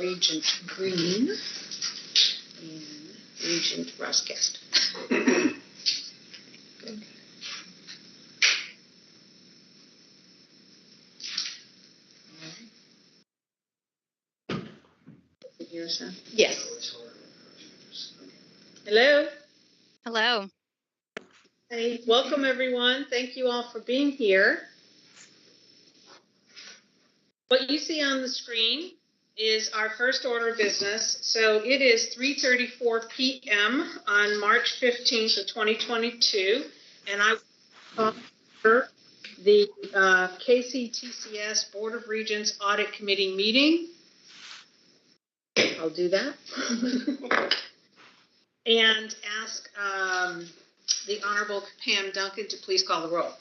Regent Green and Regent Roscast. Good. Yes. Hello. Hello. Hey, welcome everyone. Thank you all for being here. What you see on the screen is our first order of business. So it is 3:34 p.m. on March 15th of 2022, and I will call the KCTCS Board of Regents Audit Committee meeting. I'll do that. And ask the Honorable Pam Duncan to please call the roll.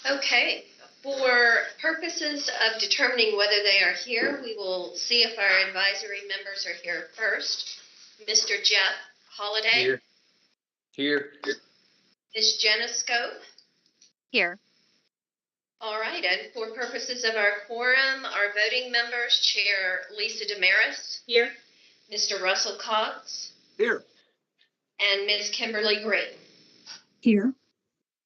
Okay. For purposes of determining whether they are here, we will see if our advisory members are here first. Mr. Jeff Holliday. Here. Ms. Jenna Scope. Here. All right. And for purposes of our quorum, our voting members, Chair Lisa Damaris. Here. Mr. Russell Cox. Here. And Ms. Kimberly Green. Here.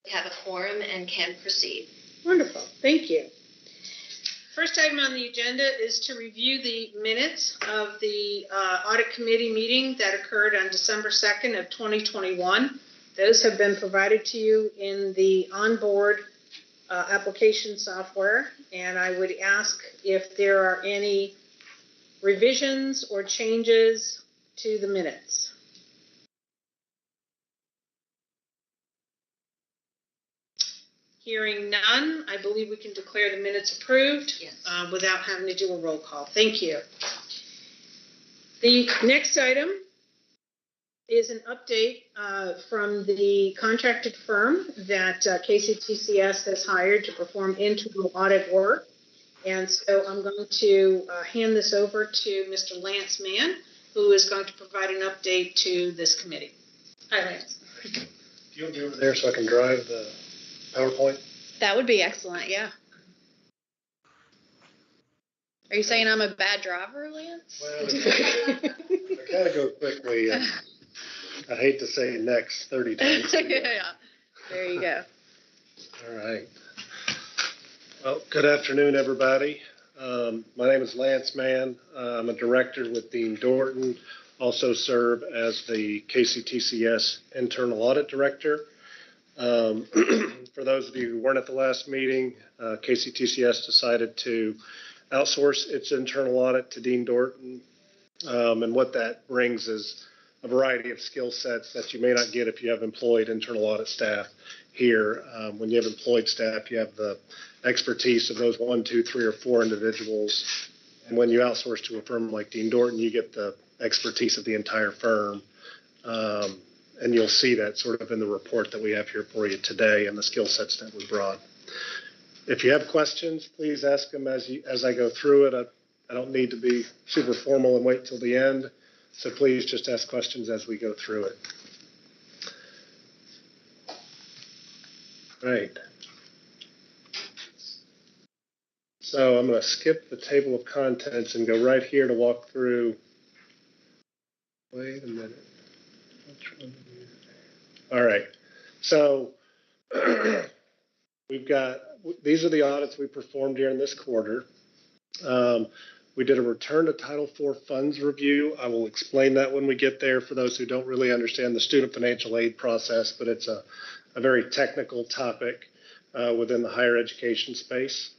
We have a quorum and can proceed. Wonderful. Thank you. First item on the agenda is to review the minutes of the audit committee meeting that occurred on December 2nd of 2021. Those have been provided to you in the onboard application software, and I would ask if there are any revisions or changes to the minutes. Hearing none, I believe we can declare the minutes approved. Yes. Without having to do a roll call. Thank you. The next item is an update from the contracted firm that KCTCS has hired to perform internal audit work. And so I'm going to hand this over to Mr. Lance Mann, who is going to provide an update to this committee. Hi, Lance. You'll be over there so I can drive the PowerPoint? That would be excellent, yeah. Are you saying I'm a bad driver, Lance? Well, I gotta go quickly. I hate to say next 30 times. Yeah, there you go. All right. Well, good afternoon, everybody. My name is Lance Mann. I'm a director with Dean Dorton. Also serve as the KCTCS Internal Audit Director. For those of you who weren't at the last meeting, KCTCS decided to outsource its internal audit to Dean Dorton. And what that brings is a variety of skill sets that you may not get if you have employed internal audit staff here. When you have employed staff, you have the expertise of those 1, 2, 3, or 4 individuals. And when you outsource to a firm like Dean Dorton, you get the expertise of the entire firm. And you'll see that sort of in the report that we have here for you today and the skill sets that we brought. If you have questions, please ask them as I go through it. I don't need to be super formal and wait till the end. So please just ask questions as we go through it. Right. So I'm going to skip the table of contents and go right here to walk through. Wait a minute. All right. So these are the audits we performed during this quarter. We did a return to Title IV funds review. I will explain that when we get there for those who don't really understand the student financial aid process, but it's a very technical topic within the higher education space.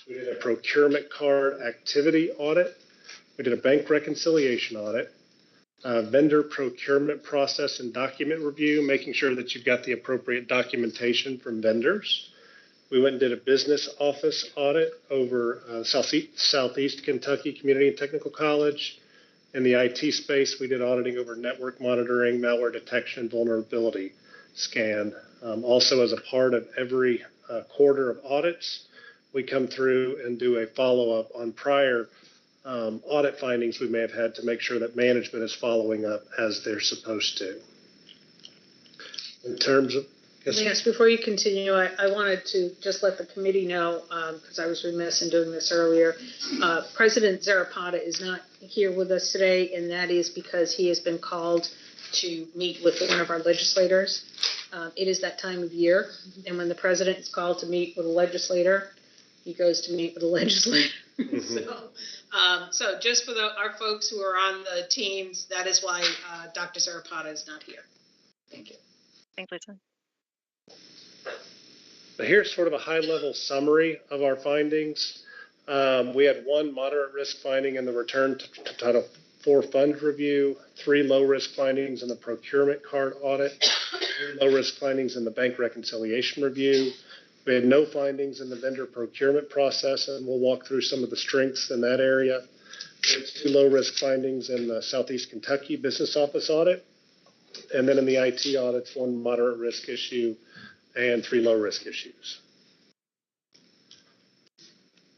We did a procurement card activity audit. We did a bank reconciliation audit. Vendor procurement process and document review, making sure that you've got the appropriate documentation from vendors. We went and did a business office audit over Southeast Kentucky Community and Technical College. In the IT space, we did auditing over network monitoring, malware detection, and vulnerability scan. Also, as a part of every quarter of audits, we come through and do a follow-up on prior audit findings we may have had to make sure that management is following up as they're supposed to. In terms of, Yes, Lance, before you continue, I wanted to just let the committee know, because I was remiss in doing this earlier. President Zarapata is not here with us today, and that is because he has been called to meet with one of our legislators. It is that time of year, and when the president is called to meet with a legislator, he goes to meet with a legislator. So just for our folks who are on the teams, that is why Dr. Zarapata is not here. Thank you. Thanks, Lisa. but here's sort of a high-level summary of our findings. We had one moderate risk finding in the return to Title IV fund review, 3 low-risk findings in the procurement card audit, 3 low-risk findings in the bank reconciliation review. We had no findings in the vendor procurement process, and we'll walk through some of the strengths in that area. We had 2 low-risk findings in the Southeast Kentucky business office audit, and then in the IT audits, 1 moderate risk issue and 3 low-risk issues.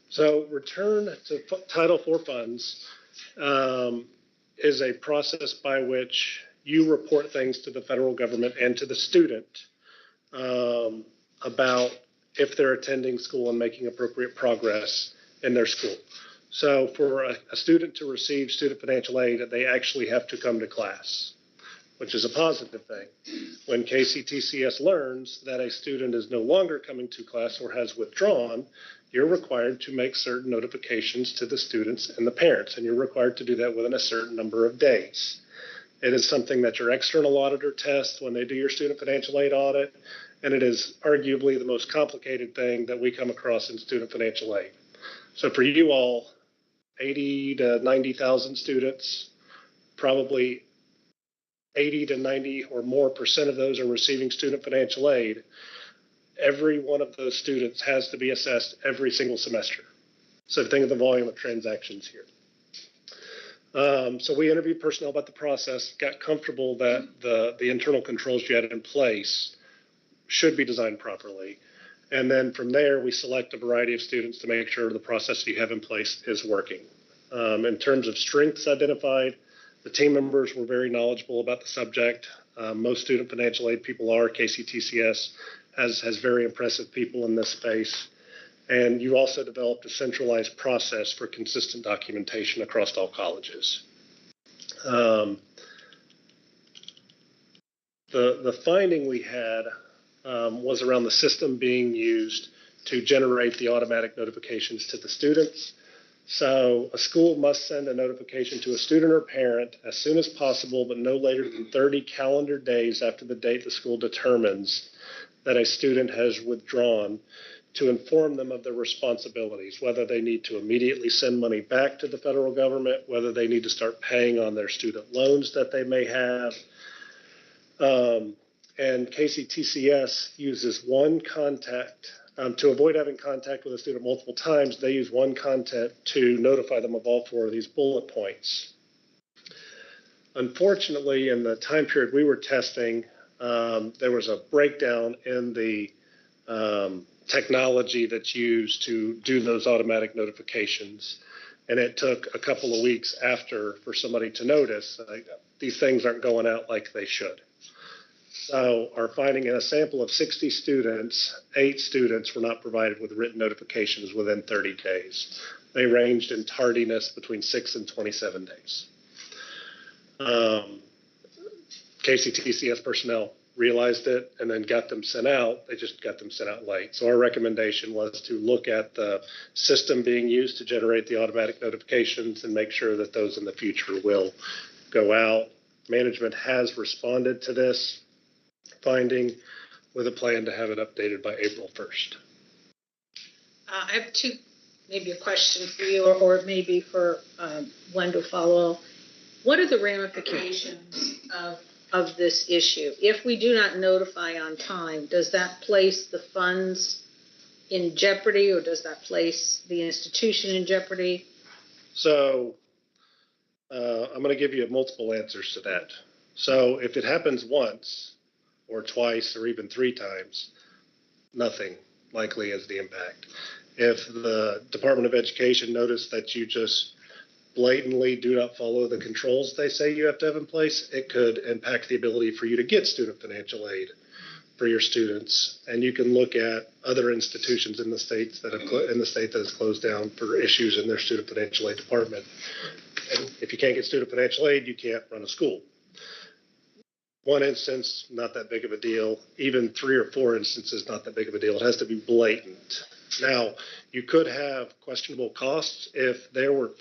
So return to Title IV funds is a process by which you report things to the federal government and to the student about if they're attending school and making appropriate progress in their school. So for a student to receive student financial aid, they actually have to come to class, which is a positive thing. When KCTCS learns that a student is no longer coming to class or has withdrawn, you're required to make certain notifications to the students and the parents, and you're required to do that within a certain number of days. It is something that your external auditor tests when they do your student financial aid audit, and it is arguably the most complicated thing that we come across in student financial aid. So for you all, 80 to 90,000 students, probably 80 to 90 or more % of those are receiving student financial aid. Every one of those students has to be assessed every single semester. So think of the volume of transactions here. So we interviewed personnel about the process, got comfortable that the internal controls you had in place should be designed properly. And then from there, we select a variety of students to make sure the process you have in place is working. In terms of strengths identified, the team members were very knowledgeable about the subject. Most student financial aid people are. KCTCS has very impressive people in this space. And you also developed a centralized process for consistent documentation across all colleges. The finding we had was around the system being used to generate the automatic notifications to the students. So a school must send a notification to a student or parent as soon as possible, but no later than 30 calendar days after the date the school determines that a student has withdrawn, to inform them of their responsibilities, whether they need to immediately send money back to the federal government, whether they need to start paying on their student loans that they may have. And KCTCS uses one contact. To avoid having contact with a student multiple times, they use one contact to notify them of all 4 of these bullet points. Unfortunately, in the time period we were testing, there was a breakdown in the technology that's used to do those automatic notifications. And it took a couple of weeks after for somebody to notice these things aren't going out like they should. So our finding in a sample of 60 students, 8 students were not provided with written notifications within 30 days. They ranged in tardiness between 6 and 27 days. KCTCS personnel realized it and then got them sent out. They just got them sent out late. So our recommendation was to look at the system being used to generate the automatic notifications and make sure that those in the future will go out. Management has responded to this finding with a plan to have it updated by April 1st. I have maybe a question for you, or maybe for Glenn to follow. What are the ramifications of this issue? If we do not notify on time, does that place the funds in jeopardy, or does that place the institution in jeopardy? So I'm going to give you multiple answers to that. So if it happens once or twice or even 3 times, nothing likely is the impact. If the Department of Education noticed that you just blatantly do not follow the controls they say you have to have in place, it could impact the ability for you to get student financial aid. for your students, and you can look at other institutions in the states that have in the state that has closed down for issues in their student financial aid department. And if you can't get student financial aid, you can't run a school. One instance, not that big of a deal. Even 3 or 4 instances, not that big of a deal. It has to be blatant. Now, you could have questionable costs if there were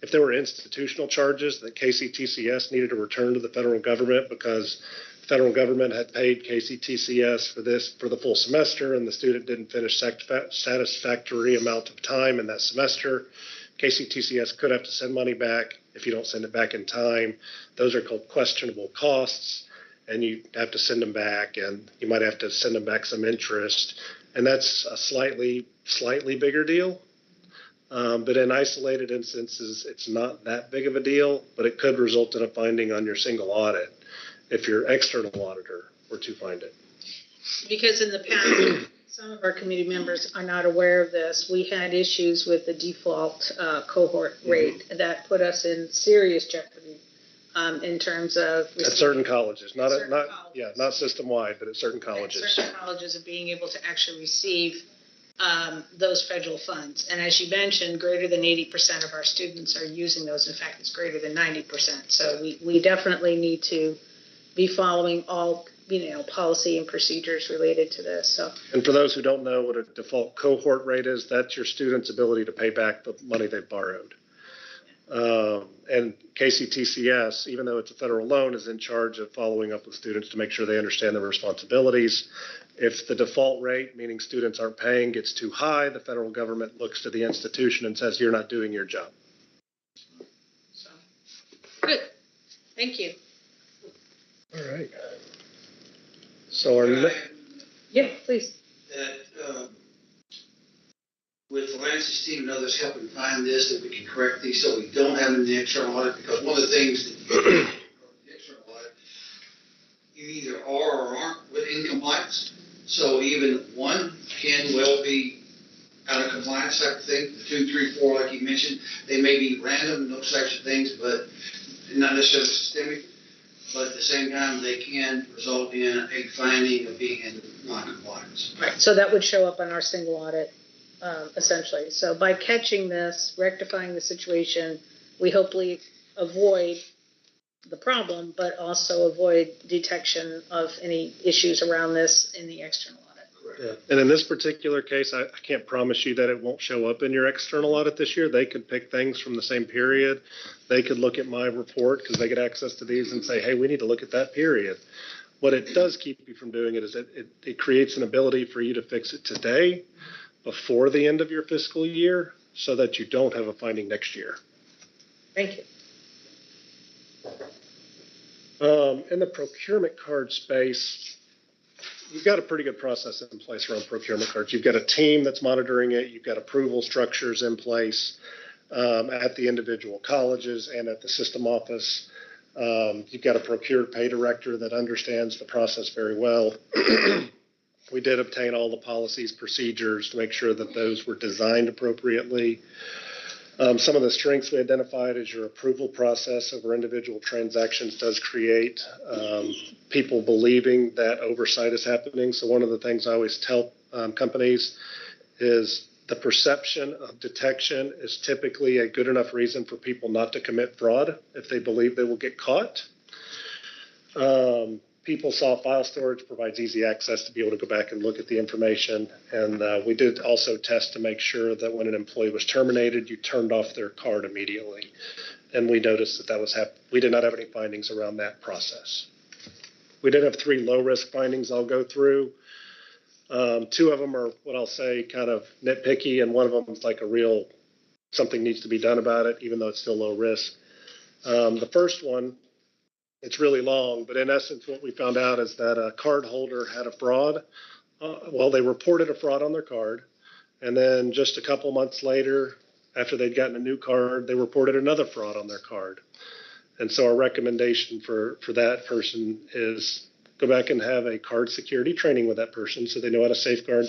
if there were institutional charges that KCTCS needed to return to the federal government because the federal government had paid KCTCS for the full semester and the student didn't finish satisfactory amount of time in that semester. KCTCS could have to send money back if you don't send it back in time. Those are called questionable costs, and you have to send them back, and you might have to send them back some interest, and that's a slightly bigger deal. But in isolated instances, it's not that big of a deal, but it could result in a finding on your single audit if your external auditor were to find it. Because in the past, some of our committee members are not aware of this. We had issues with the default cohort rate that put us in serious jeopardy in terms of at certain colleges, not system-wide, but at certain at colleges. certain colleges of being able to actually receive those federal funds. And as you mentioned, greater than 80% of our students are using those. In fact, it's greater than 90%. So we definitely need to be following all policy and procedures related to this. So, and for those who don't know what a default cohort rate is, that's your student's ability to pay back the money they've borrowed. And KCTCS, even though it's a federal loan, is in charge of following up with students to make sure they understand their responsibilities. If the default rate, meaning students aren't paying, gets too high, the federal government looks to the institution and says, you're not doing your job. So good. Thank you. All right. So Yeah, please. That with Lance's team and others helping find this, that we can correct these so we don't have an external audit, because one of the things that the external audit, you either are or aren't in compliance. So even one can well be out of compliance type of thing. The 2, 3, 4, like you mentioned, they may be random, those types of things, but not necessarily systemic. But at the same time, they can result in a finding of being in non-compliance. Right. So that would show up on our single audit, essentially. So by catching this, rectifying the situation, we hopefully avoid the problem, but also avoid detection of any issues around this in the external audit. Yeah. And in this particular case, I can't promise you that it won't show up in your external audit this year. They could pick things from the same period. They could look at my report because they get access to these and say, hey, we need to look at that period. What it does keep you from doing it is it creates an ability for you to fix it today before the end of your fiscal year so that you don't have a finding next year. Thank you. In the procurement card space, you've got a pretty good process in place around procurement cards. You've got a team that's monitoring it. You've got approval structures in place at the individual colleges and at the system office. You've got a procured pay director that understands the process very well. We did obtain all the policies, procedures to make sure that those were designed appropriately. Some of the strengths we identified is your approval process over individual transactions does create people believing that oversight is happening. So one of the things I always tell companies is the perception of detection is typically a good enough reason for people not to commit fraud if they believe they will get caught. PeopleSoft file storage provides easy access to be able to go back and look at the information. And we did also test to make sure that when an employee was terminated, you turned off their card immediately. And we noticed that was we did not have any findings around that process. We did have 3 low-risk findings I'll go through. 2 of them are what I'll say kind of nitpicky, and one of them is like a real something needs to be done about it, even though it's still low risk. The first one, it's really long, but in essence, what we found out is that a card holder had a fraud. They reported a fraud on their card. And then just a couple months later, after they'd gotten a new card, they reported another fraud on their card. And so our recommendation for that person is go back and have a card security training with that person so they know how to safeguard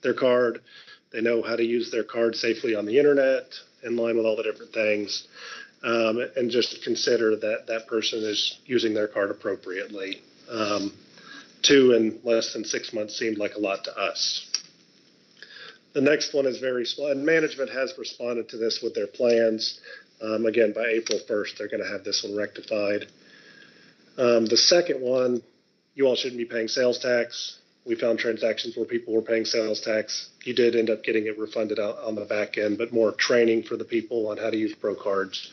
their card. They know how to use their card safely on the internet in line with all the different things. And just consider that that person is using their card appropriately. 2 in less than 6 months seemed like a lot to us. The next one is very small, and management has responded to this with their plans. Again, by April 1st, they're going to have this one rectified. The second one, you all shouldn't be paying sales tax. We found transactions where people were paying sales tax. You did end up getting it refunded out on the back end, but more training for the people on how to use Pro Cards,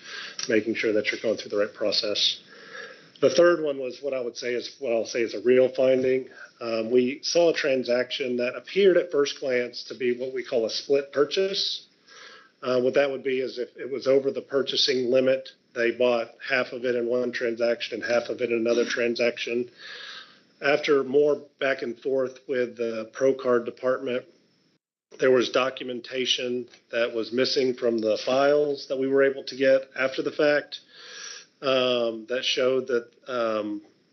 making sure that you're going through the right process. The third one was what I'll say is a real finding. We saw a transaction that appeared at first glance to be what we call a split purchase. What that would be is if it was over the purchasing limit, they bought half of it in one transaction and half of it in another transaction. After more back and forth with the Pro Card department, there was documentation that was missing from the files that we were able to get after the fact. That showed that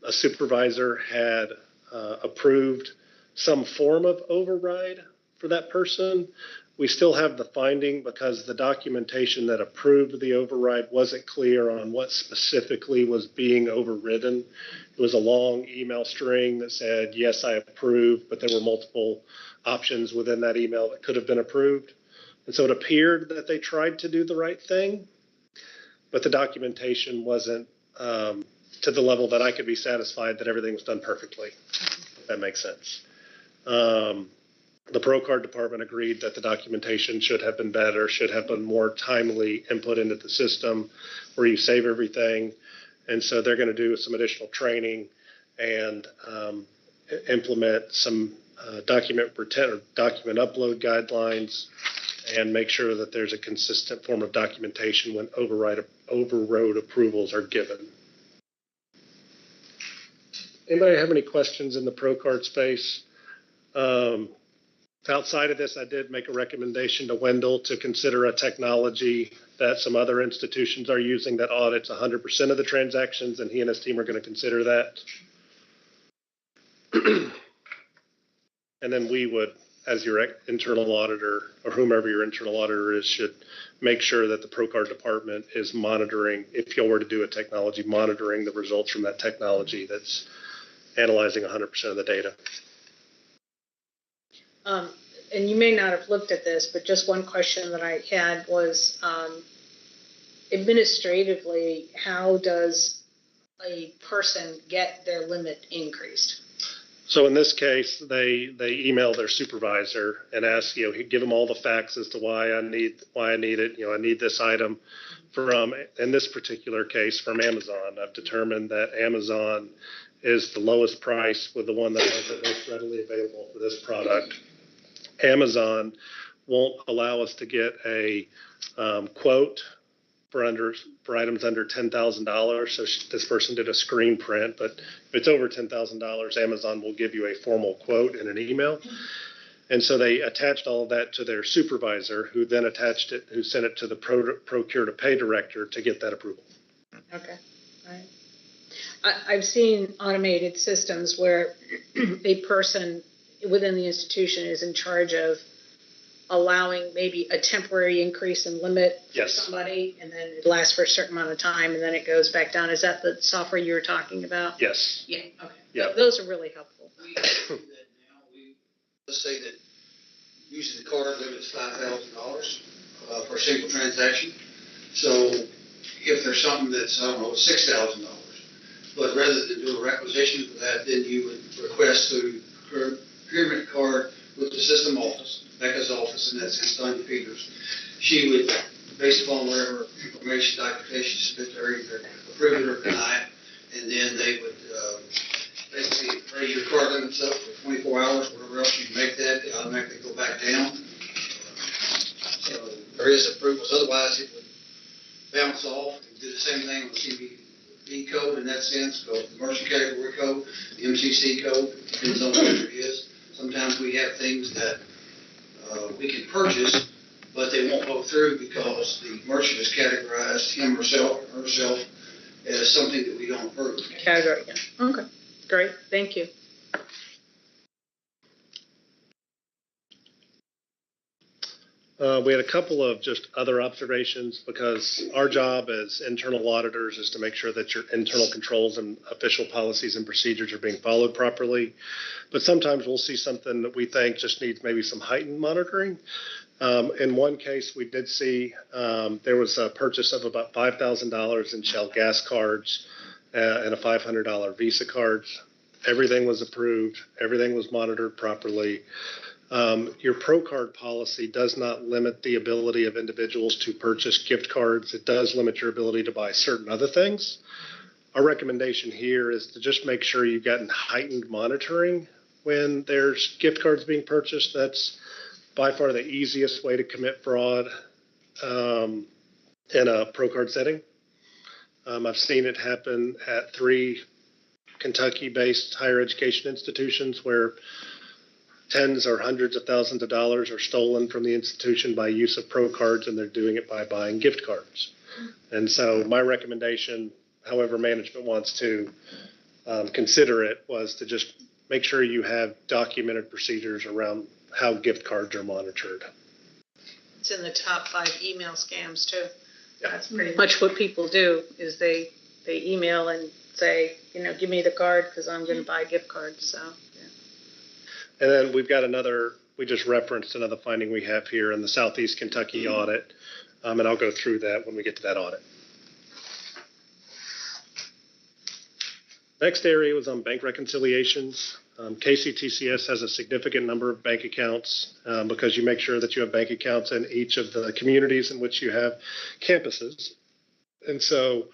a supervisor had approved some form of override for that person. We still have the finding because the documentation that approved the override wasn't clear on what specifically was being overridden. It was a long email string that said, yes, I approve, but there were multiple options within that email that could have been approved. And so it appeared that they tried to do the right thing, but the documentation wasn't to the level that I could be satisfied that everything was done perfectly, if that makes sense. The Pro Card department agreed that the documentation should have been better, should have been more timely input into the system where you save everything. And so they're going to do some additional training and implement some document upload guidelines and make sure that there's a consistent form of documentation when overrode approvals are given. Anybody have any questions in the Pro Card space? Outside of this, I did make a recommendation to Wendell to consider a technology that some other institutions are using that audits 100% of the transactions, and he and his team are going to consider that. And then we would, as your internal auditor or whomever your internal auditor is, should make sure that the Pro Card department is monitoring, if you were to do a technology, monitoring the results from that technology that's analyzing 100% of the data. And you may not have looked at this, but just one question that I had was administratively, how does a person get their limit increased? So in this case, they email their supervisor and ask, give them all the facts as to why I need it. I need this item from, in this particular case, from Amazon. I've determined that Amazon is the lowest price with the one that has it most readily available for this product. Amazon won't allow us to get a quote for items under $10,000. So this person did a screen print, but if it's over $10,000, Amazon will give you a formal quote in an email. And so they attached all of that to their supervisor, who then who sent it to the procure to pay director to get that approval. Okay, all right. I've seen automated systems where a person within the institution is in charge of allowing maybe a temporary increase in limit for somebody, and then it lasts for a certain amount of time, and then it goes back down. Is that the software you were talking about? Yes. Yeah, okay. Yeah. Those are really helpful. We do that now. Let's say that usually the card limit is $5,000 for a single transaction. So if there's something that's, $6,000, but rather than do a requisition for that, then you would request through Procurement Card with the system office, Becca's office, and that's in Stony Peters. She would, based upon whatever information, documentation submit there, either approve it or deny it, and then they would basically raise your card limits up for 24 hours, whatever else you make that, they automatically go back down. So there is approvals. Otherwise, it would bounce off and do the same thing with CBD code in that sense, go the merchant category code, the MCC code, depends on what it is. Sometimes we have things that we can purchase, but they won't go through because the merchant has categorized him or herself as something that we don't approve. Category, yeah. Okay, great. Thank you. We had a couple of just other observations because our job as internal auditors is to make sure that your internal controls and official policies and procedures are being followed properly. But sometimes we'll see something that we think just needs maybe some heightened monitoring. In one case, we did see there was a purchase of about $5,000 in Shell gas cards and a $500 Visa cards. Everything was approved. Everything was monitored properly. Your Pro Card policy does not limit the ability of individuals to purchase gift cards. It does limit your ability to buy certain other things. Our recommendation here is to just make sure you've gotten heightened monitoring when there's gift cards being purchased. That's by far the easiest way to commit fraud in a Pro Card setting. I've seen it happen at 3 Kentucky-based higher education institutions where tens or hundreds of thousands of dollars are stolen from the institution by use of Pro Cards, and they're doing it by buying gift cards. And so my recommendation, however management wants to consider it, was to just make sure you have documented procedures around how gift cards are monitored. It's in the top 5 email scams too. Yeah. That's pretty much what people do is they email and say, give me the card because I'm going to buy gift cards. So, yeah. And then we've got we just referenced another finding we have here in the Southeast Kentucky audit, and I'll go through that when we get to that audit. Next area was on bank reconciliations. KCTCS has a significant number of bank accounts because you make sure that you have bank accounts in each of the communities in which you have campuses. And so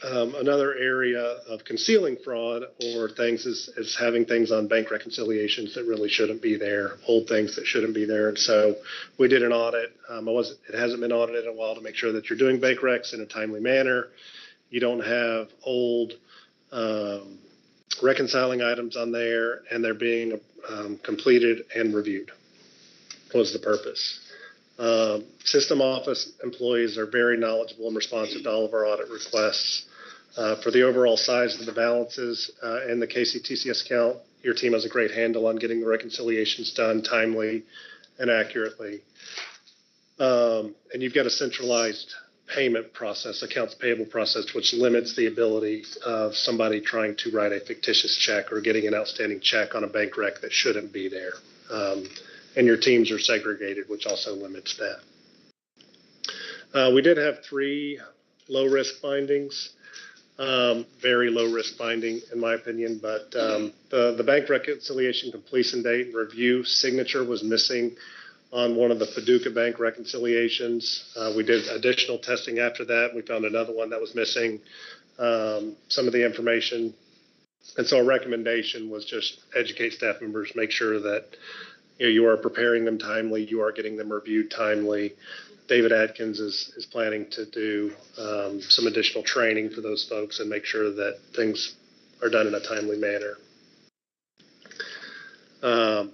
another area of concealing fraud or things is having things on bank reconciliations that really shouldn't be there, old things that shouldn't be there. And so we did an audit. It hasn't been audited in a while to make sure that you're doing bank recs in a timely manner. You don't have old reconciling items on there, and they're being completed and reviewed was the purpose. System office employees are very knowledgeable and responsive to all of our audit requests. For the overall size of the balances in the KCTCS account, your team has a great handle on getting the reconciliations done timely and accurately. And you've got a centralized payment process, accounts payable process, which limits the ability of somebody trying to write a fictitious check or getting an outstanding check on a bank rec that shouldn't be there. And your teams are segregated, which also limits that. We did have 3 low-risk findings, very low-risk finding in my opinion, but the bank reconciliation completion date and review signature was missing on one of the Paducah Bank reconciliations. We did additional testing after that. We found another one that was missing some of the information. And so our recommendation was just educate staff members, make sure that you are preparing them timely, you are getting them reviewed timely. David Atkins is planning to do some additional training for those folks and make sure that things are done in a timely manner.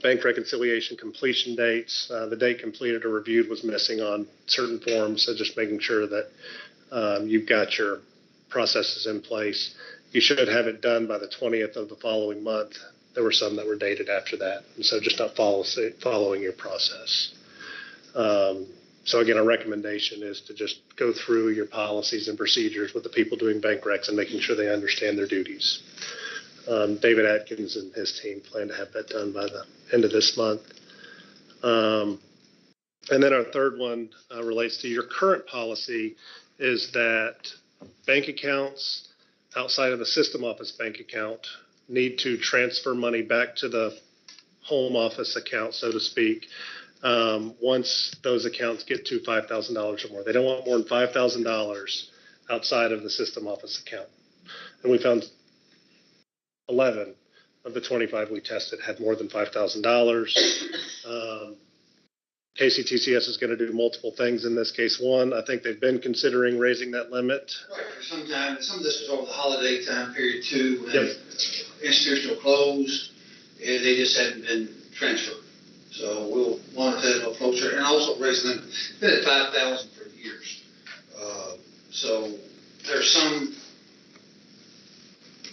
Bank reconciliation completion dates. The date completed or reviewed was missing on certain forms, so just making sure that you've got your processes in place. You should have it done by the 20th of the following month. There were some that were dated after that, and so just not following your process. So again, our recommendation is to just go through your policies and procedures with the people doing bank recs and making sure they understand their duties. David Atkins and his team plan to have that done by the end of this month. And then our third one relates to your current policy is that bank accounts outside of the system office bank account need to transfer money back to the home office account, so to speak, once those accounts get to $5,000 or more. They don't want more than $5,000 outside of the system office account. And we found 11 of the 25 we tested had more than $5,000. KCTCS is going to do multiple things in this case. One, I think they've been considering raising that limit. Right, for some time. Some of this was over the holiday time period too, when institutional closed, and they just hadn't been transferred. So we'll monitor that a little closer, and also raising them. Been at 5,000 for years. So there's some.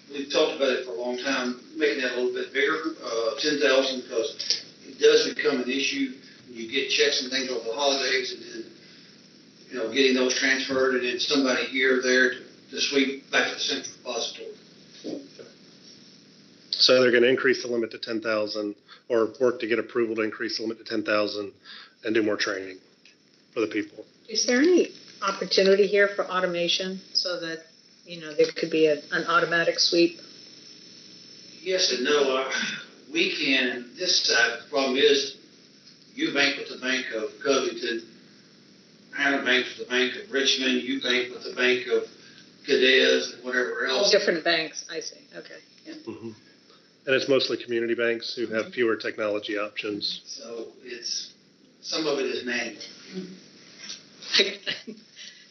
We've talked about it for a long time, making that a little bit bigger, 10,000, because it does become an issue you get checks and things over the holidays, and then, you know, getting those transferred, and then somebody here or there to sweep back to the central depository. So they're going to increase the limit to 10,000 or work to get approval to increase the limit to 10,000 and do more training for the people. Is there any opportunity here for automation so that, you know, there could be an automatic sweep? Yes and no. We can, this side, the problem is, you bank with the Bank of Covington, Hannah banks with the Bank of Richmond, you bank with the Bank of Cadiz, and whatever All else. different banks, I see, okay. Yeah. Mm-hmm. And it's mostly community banks who have fewer technology options. So some of it is manual.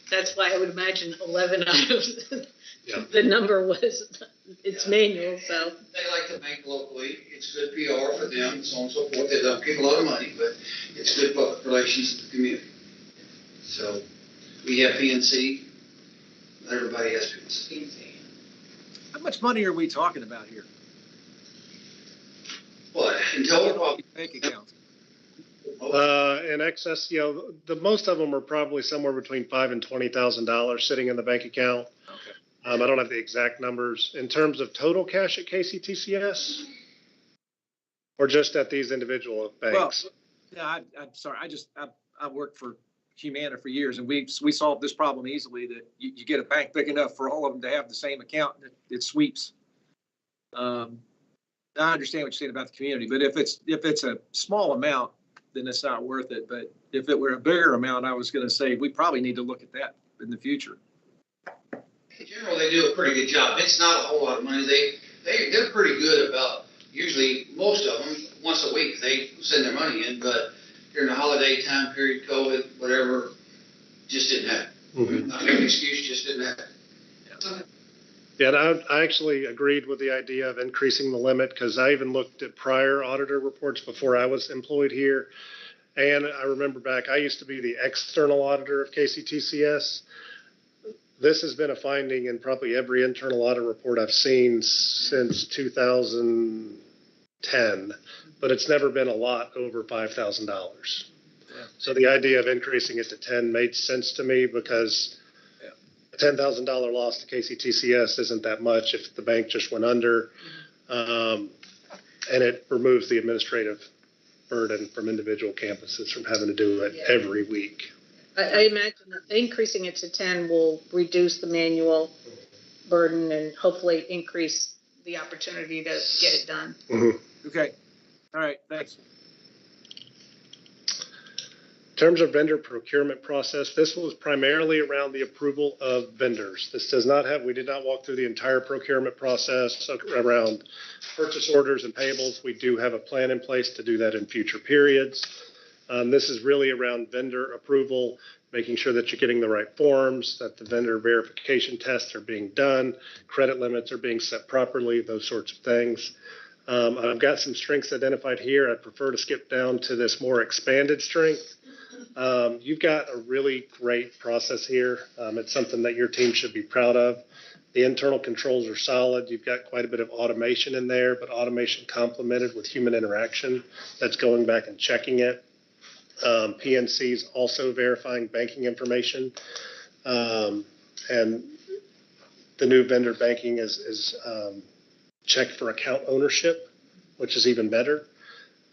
That's why I would imagine 11 out of Yeah. the number was, it's manual, so. They like to bank locally. It's good PR for them, and so on and so forth. They don't give a lot of money, but it's good public relations to the community. So we have PNC. Everybody has PNC. How much money are we talking about here? What, in total? Bank accounts. In excess, you know, the most of them are probably somewhere between $5,000 and $20,000 sitting in the bank account. Okay. I don't have the exact numbers. In terms of total cash at KCTCS, or just at these individual banks? Yeah, I'm sorry. I worked for Humana for years, and we solved this problem easily. That you get a bank big enough for all of them to have the same account, and it sweeps. I understand what you're saying about the community, but if it's a small amount, then it's not worth it. But if it were a bigger amount, I was going to say we probably need to look at that in the future. In general, they do a pretty good job. It's not a whole lot of money. They're pretty good about, usually most of them, once a week, they send their money in, but during the holiday time period, COVID, whatever, just didn't happen. Mm-hmm. Not an excuse, just didn't happen. Yeah, and I actually agreed with the idea of increasing the limit because I even looked at prior auditor reports before I was employed here. And I remember back, I used to be the external auditor of KCTCS. This has been a finding in probably every internal audit report I've seen since 2010, but it's never been a lot over $5,000. Yeah. So the idea of increasing it to 10 made sense to me because a $10,000 loss to KCTCS isn't that much if the bank just went under, and it removes the administrative burden from individual campuses from having to do it every week. I imagine that increasing it to 10 will reduce the manual burden and hopefully increase the opportunity to get it done. Mm-hmm. Okay. All right. Thanks. In terms of vendor procurement process, this was primarily around the approval of vendors. This does not have, we did not walk through the entire procurement process around purchase orders and payables. We do have a plan in place to do that in future periods. This is really around vendor approval, making sure that you're getting the right forms, that the vendor verification tests are being done, credit limits are being set properly, those sorts of things. I've got some strengths identified here. I'd prefer to skip down to this more expanded strength. You've got a really great process here. It's something that your team should be proud of. The internal controls are solid. You've got quite a bit of automation in there, but automation complemented with human interaction. That's going back and checking it. PNC's also verifying banking information. And the new vendor banking is checked for account ownership, which is even better.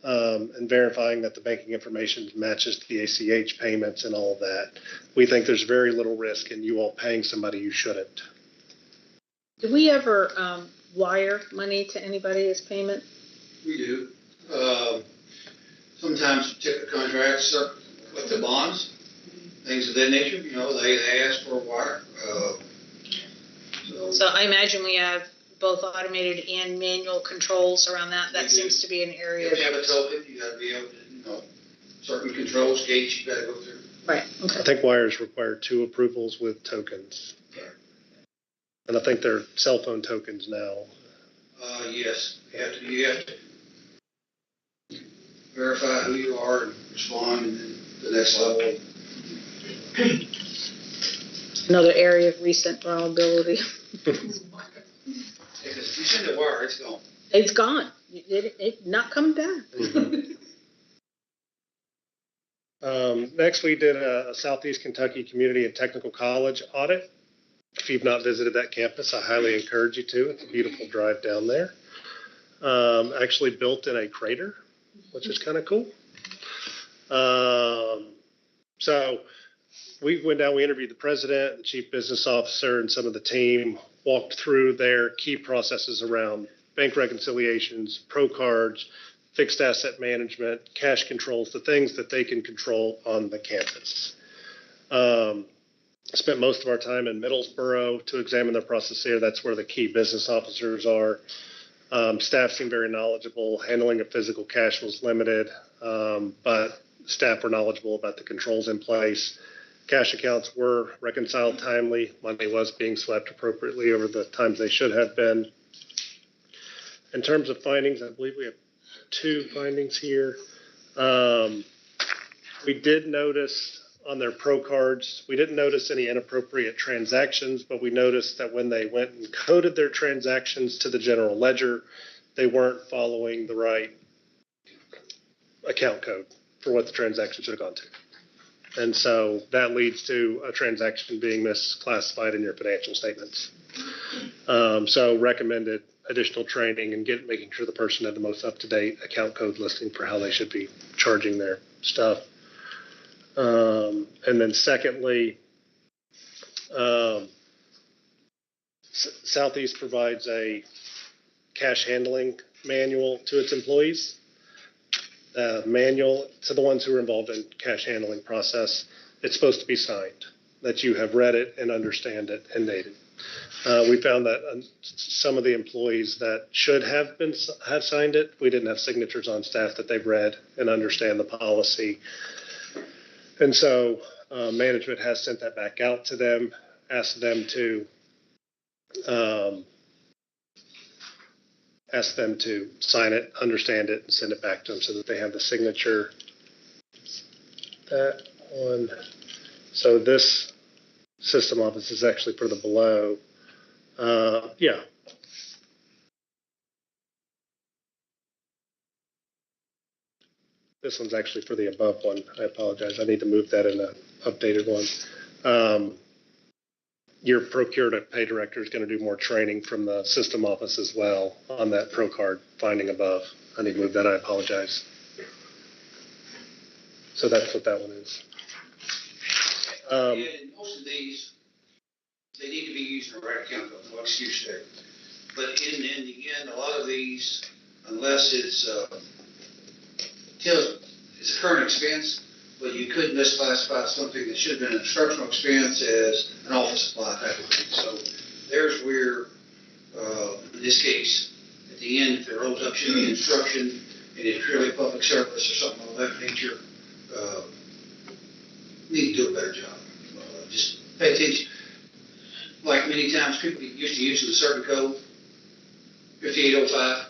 And verifying that the banking information matches the ACH payments and all of that. We think there's very little risk in you all paying somebody you shouldn't. Do we ever wire money to anybody as payment? We do. Sometimes particular contracts with the bonds, things of that nature, you know, they ask for a wire. So I imagine we have both automated and manual controls around that. That seems to be an area. If you have a token, you gotta be able to, you know, certain controls, gates you gotta go through. Right, okay. I think wires require 2 approvals with tokens. Okay. And I think they're cell phone tokens now. Yes, you have to verify who you are and respond, and then the next level. Another area of recent vulnerability. Because if you send a wire, it's gone. It's gone. It not coming back. Next, we did a Southeast Kentucky Community and Technical College audit. If you've not visited that campus, I highly encourage you to. It's a beautiful drive down there. Actually built in a crater, which is kind of cool. So we went down, we interviewed the president, the chief business officer, and some of the team, walked through their key processes around bank reconciliations, pro cards, fixed asset management, cash controls, the things that they can control on the campus. Spent most of our time in Middlesboro to examine their process there. That's where the key business officers are. Staff seemed very knowledgeable. Handling of physical cash was limited, but staff were knowledgeable about the controls in place. Cash accounts were reconciled timely. Money was being swept appropriately over the times they should have been. In terms of findings, I believe we have 2 findings here. We did notice on their pro cards, we didn't notice any inappropriate transactions, but we noticed that when they went and coded their transactions to the general ledger, they weren't following the right account code for what the transaction should have gone to. And so that leads to a transaction being misclassified in your financial statements. So recommended additional training and making sure the person had the most up-to-date account code listing for how they should be charging their stuff. And then secondly, Southeast provides a cash handling manual to its employees. Manual to the ones who are involved in cash handling process. It's supposed to be signed, that you have read it and understand it and dated. We found that some of the employees that should have signed it, we didn't have signatures on staff that they've read and understand the policy. And so management has sent that back out to them, asked them to sign it, understand it, and send it back to them so that they have the signature. That one. So this system office is actually for the below. Yeah. This one's actually for the above one. I apologize. I need to move that in an updated one. Your procure to pay director is going to do more training from the system office as well on that pro card finding above. I need to move that. I apologize. So that's what that one is. And most of these, they need to be used in the right account, no excuse there. But in the end, a lot of these, unless it's it's a current expense, but you could misclassify something that should have been an instructional expense as an office supply type of thing. So there's where, in this case, at the end, if there rolls up should be instruction and it's purely public service or something of that nature, need to do a better job. Just pay attention. Like many times people get used to using a certain code, 5805,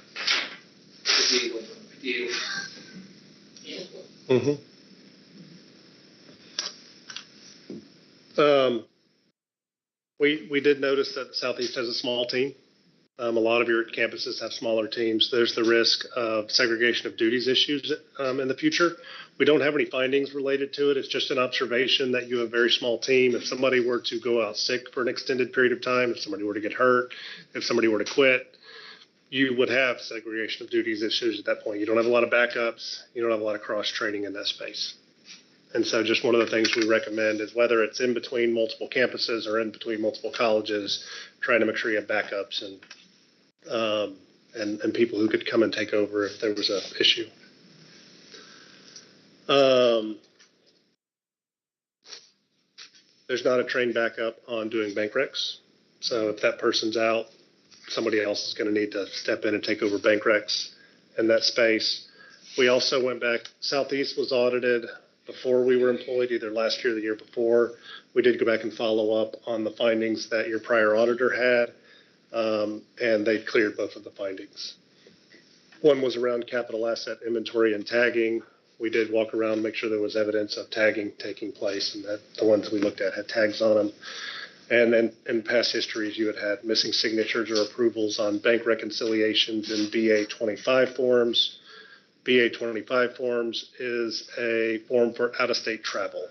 5805, 5805. Mm-hmm. We did notice that Southeast has a small team. A lot of your campuses have smaller teams. There's the risk of segregation of duties issues in the future. We don't have any findings related to it. It's just an observation that you have a very small team. If somebody were to go out sick for an extended period of time, if somebody were to get hurt, if somebody were to quit, you would have segregation of duties issues at that point. You don't have a lot of backups. You don't have a lot of cross-training in that space. And so just one of the things we recommend is whether it's in between multiple campuses or in between multiple colleges, trying to make sure you have backups and people who could come and take over if there was an issue. There's not a trained backup on doing bank recs. So if that person's out, somebody else is going to need to step in and take over bank recs in that space. We also went back, Southeast was audited before we were employed, either last year or the year before. We did go back and follow up on the findings that your prior auditor had, and they cleared both of the findings. One was around capital asset inventory and tagging. We did walk around, make sure there was evidence of tagging taking place, and that the ones we looked at had tags on them. And then in past histories, you had missing signatures or approvals on bank reconciliations and BA 25 forms. BA-25 forms is a form for out-of-state travel.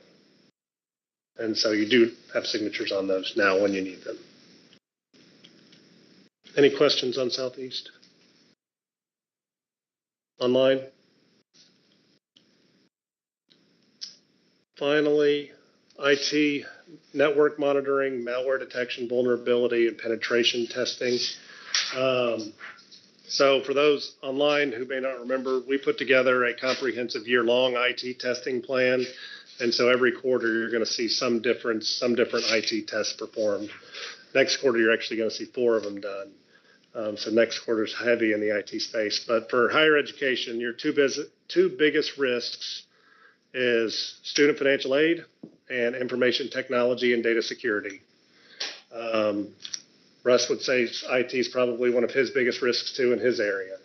And so you do have signatures on those now when you need them. Any questions on Southeast? Online? Finally, IT network monitoring, malware detection, vulnerability, and penetration testing. So for those online who may not remember, we put together a comprehensive year-long IT testing plan. And so every quarter, you're going to see some different IT tests performed. Next quarter, you're actually going to see 4 of them done. So next quarter is heavy in the IT space. But for higher education, your two biggest risks is student financial aid and information technology and data security. Russ would say IT is probably one of his biggest risks too in his area.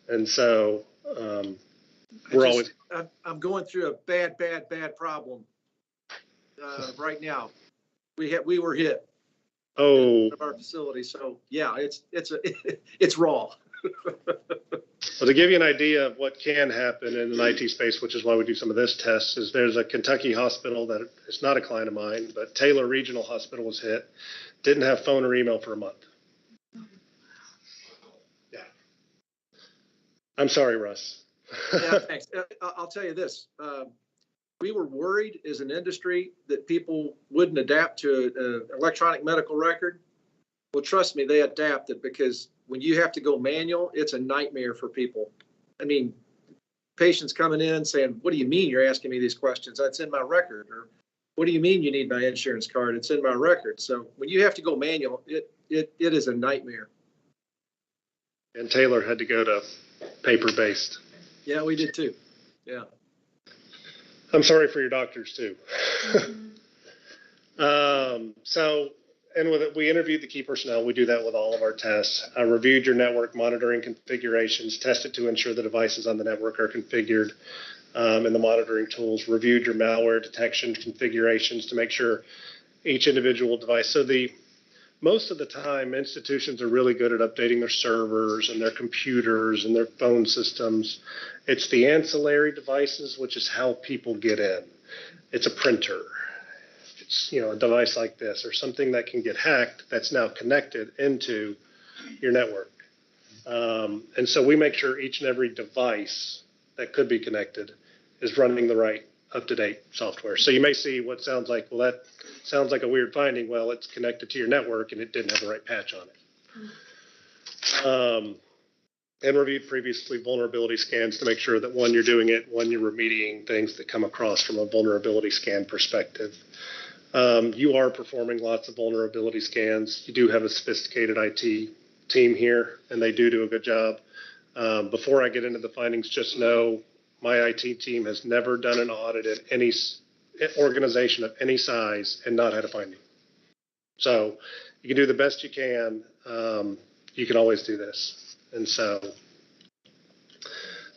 And so I'm going through a bad problem right now. We were hit. Of our facility. So yeah, it's raw. Well, to give you an idea of what can happen in an IT space, which is why we do some of this test, is there's a Kentucky hospital that is not a client of mine, but Taylor Regional Hospital was hit. Didn't have phone or email for a month. Yeah. I'm sorry, Russ. Yeah, thanks. I'll tell you this. We were worried as an industry that people wouldn't adapt to an electronic medical record. Well, trust me, they adapted, because when you have to go manual, it's a nightmare for people. I mean, patients coming in saying, what do you mean you're asking me these questions? It's in my record. Or what do you mean you need my insurance card? It's in my record. So when you have to go manual, it is a nightmare. And Taylor had to go to paper-based. Yeah, we did too. Yeah. I'm sorry for your doctors too. And with it, we interviewed the key personnel. We do that with all of our tests. I reviewed your network monitoring configurations, tested to ensure the devices on the network are configured in the monitoring tools, reviewed your malware detection configurations to make sure each individual device. So most of the time, institutions are really good at updating their servers and their computers and their phone systems. It's the ancillary devices, which is how people get in. It's a printer. It's, a device like this or something that can get hacked that's now connected into your network. And so we make sure each and every device that could be connected is running the right up-to-date software. So you may see what sounds like, well, that sounds like a weird finding. Well, it's connected to your network and it didn't have the right patch on it. And reviewed previously vulnerability scans to make sure that when you're doing it, when you're remediating things that come across from a vulnerability scan perspective. You are performing lots of vulnerability scans. You do have a sophisticated IT team here, and they do a good job. Before I get into the findings, just know my IT team has never done an audit at any organization of any size and not had a finding. So you can do the best you can. You can always do this. And so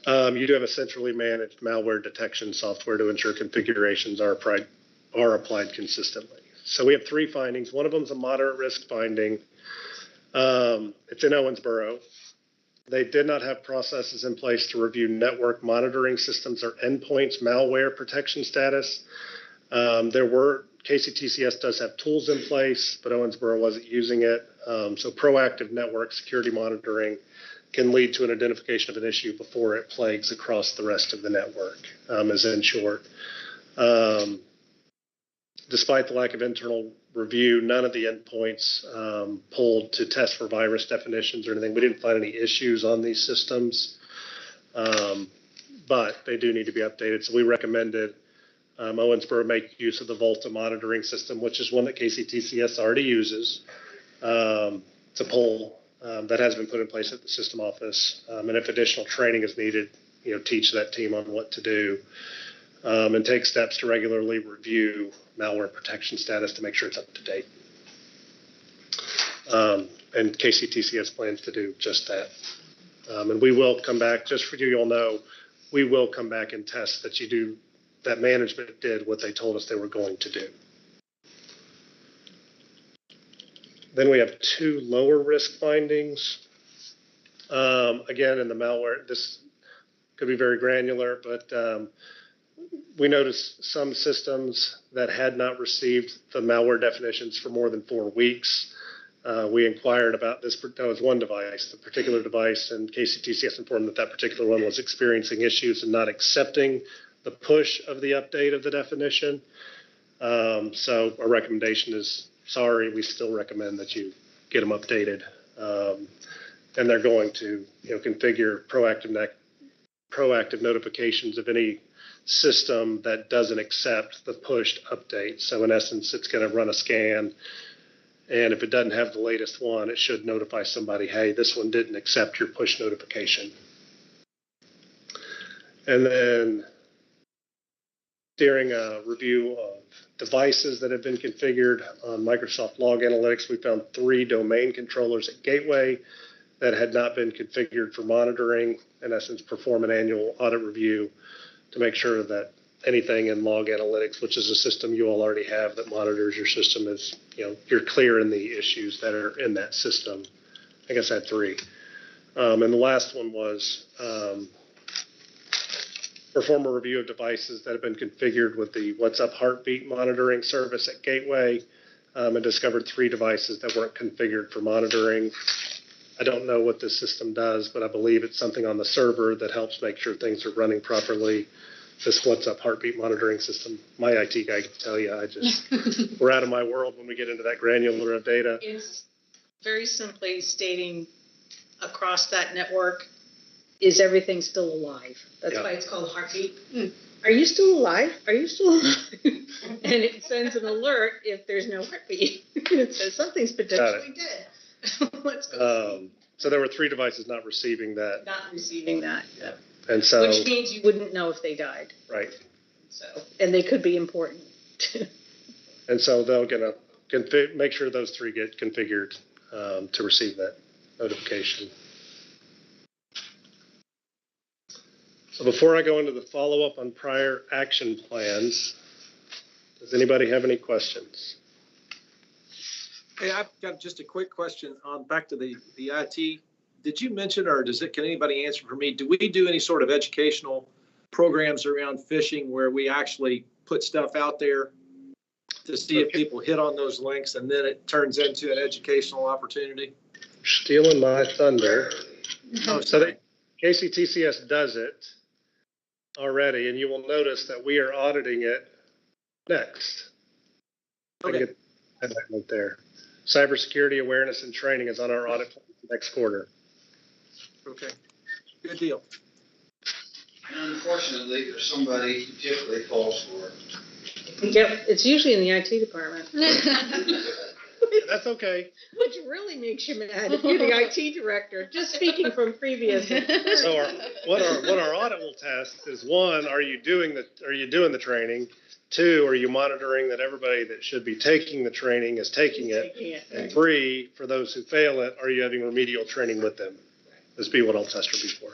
you do have a centrally managed malware detection software to ensure configurations are applied consistently. So we have 3 findings. One of them is a moderate risk finding. It's in Owensboro. They did not have processes in place to review network monitoring systems or endpoints malware protection status. KCTCS does have tools in place, but Owensboro wasn't using it. So proactive network security monitoring can lead to an identification of an issue before it plagues across the rest of the network, as in short. Despite the lack of internal review, none of the endpoints pulled to test for virus definitions or anything. We didn't find any issues on these systems, but they do need to be updated. So we recommended Owensboro make use of the Volta monitoring system, which is one that KCTCS already uses. It's a poll that has been put in place at the system office. And if additional training is needed, teach that team on what to do. And take steps to regularly review malware protection status to make sure it's up to date. And KCTCS plans to do just that. And we will come back, just for you all know, we will come back and test that management did what they told us they were going to do. Then we have 2 lower risk findings. Again, in the malware, could be very granular, but we noticed some systems that had not received the malware definitions for more than 4 weeks. We inquired about this. That was one device, the particular device, and KCTCS informed that that particular one was experiencing issues and not accepting the push of the update of the definition. So our recommendation is, sorry, we still recommend that you get them updated. And they're going to, configure proactive notifications of any system that doesn't accept the pushed update. So in essence, it's going to run a scan. And if it doesn't have the latest one, it should notify somebody, hey, this one didn't accept your push notification. And then during a review of devices that have been configured on Microsoft Log Analytics, we found 3 domain controllers at Gateway that had not been configured for monitoring. In essence, perform an annual audit review to make sure that anything in Log Analytics, which is a system you all already have that monitors your system, is, you're clear in the issues that are in that system. I guess I had 3. And the last one was perform a review of devices that have been configured with the What's Up Heartbeat monitoring service at Gateway, and discovered 3 devices that weren't configured for monitoring. I don't know what this system does, but I believe it's something on the server that helps make sure things are running properly. This What's Up Heartbeat monitoring system, my IT guy can tell you, we're out of my world when we get into that granular of data. It's very simply stating across that network, is everything still alive? That's why it's called Heartbeat. Are you still alive? Are you still alive? And it sends an alert if there's no heartbeat. It says something's potentially dead. Let's go. So there were 3 devices not receiving that. Not receiving that. Yeah. And so, which means you wouldn't know if they died. Right. So, and they could be important. And so they're going to make sure those 3 get configured to receive that notification. So before I go into the follow-up on prior action plans, does anybody have any questions? Hey, I've got just a quick question on back to the IT. Did you mention, or can anybody answer for me? Do we do any sort of educational programs around phishing where we actually put stuff out there to see if people hit on those links and then it turns into an educational opportunity? Stealing my thunder. Oh, so KCTCS does it already, and you will notice that we are auditing it next. Okay. I get that there. Cybersecurity awareness and training is on our audit plan next quarter. Okay. Good deal. And unfortunately, there's somebody who typically falls for it. Yep, it's usually in the IT department. That's okay. Which really makes you mad if you're the IT director, just speaking from previous. So what our audit will test is, 1, are you doing the training? 2, are you monitoring that everybody that should be taking the training is taking it? And 3, for those who fail it, are you having remedial training with them? This be what I'll test her before.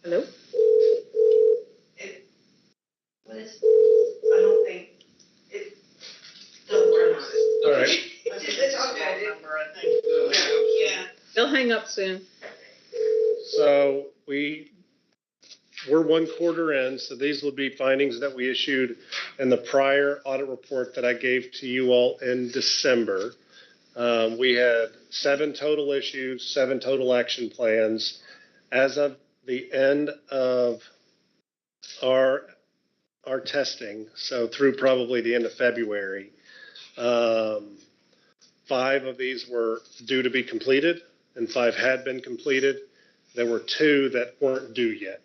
Hello? I don't think it doesn't turn on. All right. It's okay. Yeah. They'll hang up soon. So we're 1 quarter in, so these will be findings that we issued in the prior audit report that I gave to you all in December. We had 7 total issues, 7 total action plans. As of the end of our testing, so through probably the end of February, 5 of these were due to be completed, and 5 had been completed. There were 2 that weren't due yet.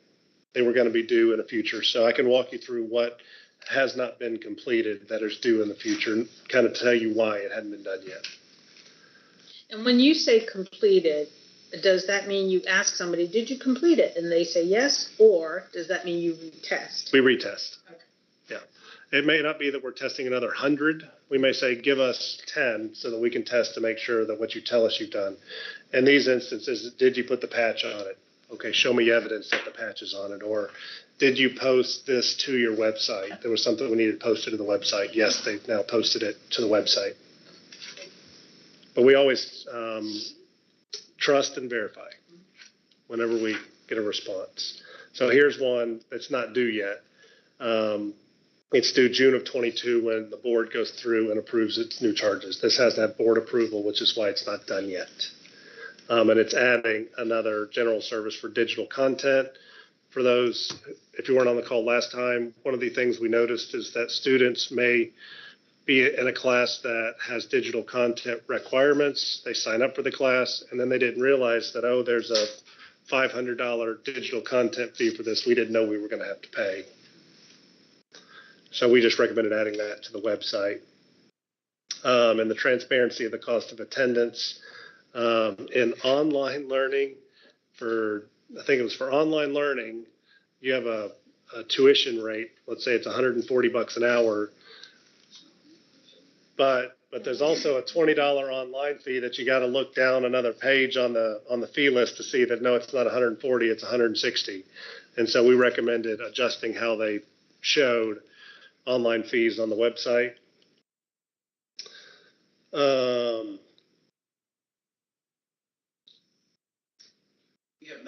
They were going to be due in the future. So I can walk you through what has not been completed that is due in the future and kind of tell you why it hadn't been done yet. And when you say completed, does that mean you ask somebody, did you complete it? And they say yes, or does that mean you retest? We retest. Okay. Yeah. It may not be that we're testing another 100. We may say, give us 10 so that we can test to make sure that what you tell us you've done. In these instances, did you put the patch on it? Okay, show me evidence that the patch is on it. Or did you post this to your website? There was something we needed posted to the website. Yes, they've now posted it to the website. But we always trust and verify whenever we get a response. So here's one that's not due yet. It's due June of 22 when the board goes through and approves its new charges. This has to have board approval, which is why it's not done yet. And it's adding another general service for digital content. For those, if you weren't on the call last time, one of the things we noticed is that students may be in a class that has digital content requirements. They sign up for the class and then they didn't realize that, oh, there's a $500 digital content fee for this. We didn't know we were going to have to pay. So we just recommended adding that to the website. And the transparency of the cost of attendance in online learning I think it was for online learning, you have a tuition rate. Let's say it's $140 an hour. But there's also a $20 online fee that you got to look down another page on the fee list to see that no, it's not 140, it's 160. And so we recommended adjusting how they showed online fees on the website. They're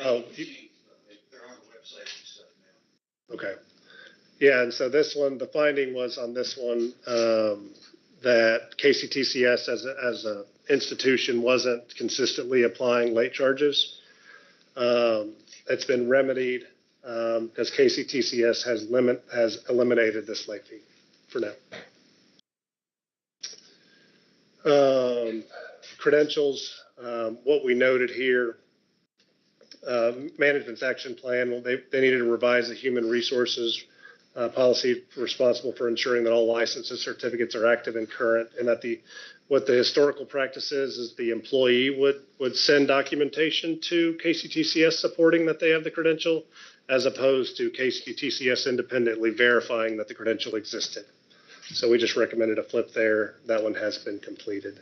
on the website and stuff now. Okay. Yeah, and so this one, the finding was on this one that KCTCS as a institution wasn't consistently applying late charges. It's been remedied because KCTCS has eliminated this late fee for now. Credentials, what we noted here, management's action plan, well, they needed to revise the human resources policy responsible for ensuring that all licenses, certificates are active and current, and that what the historical practice is the employee would send documentation to KCTCS supporting that they have the credential, as opposed to KCTCS independently verifying that the credential existed. So we just recommended a flip there. That one has been completed.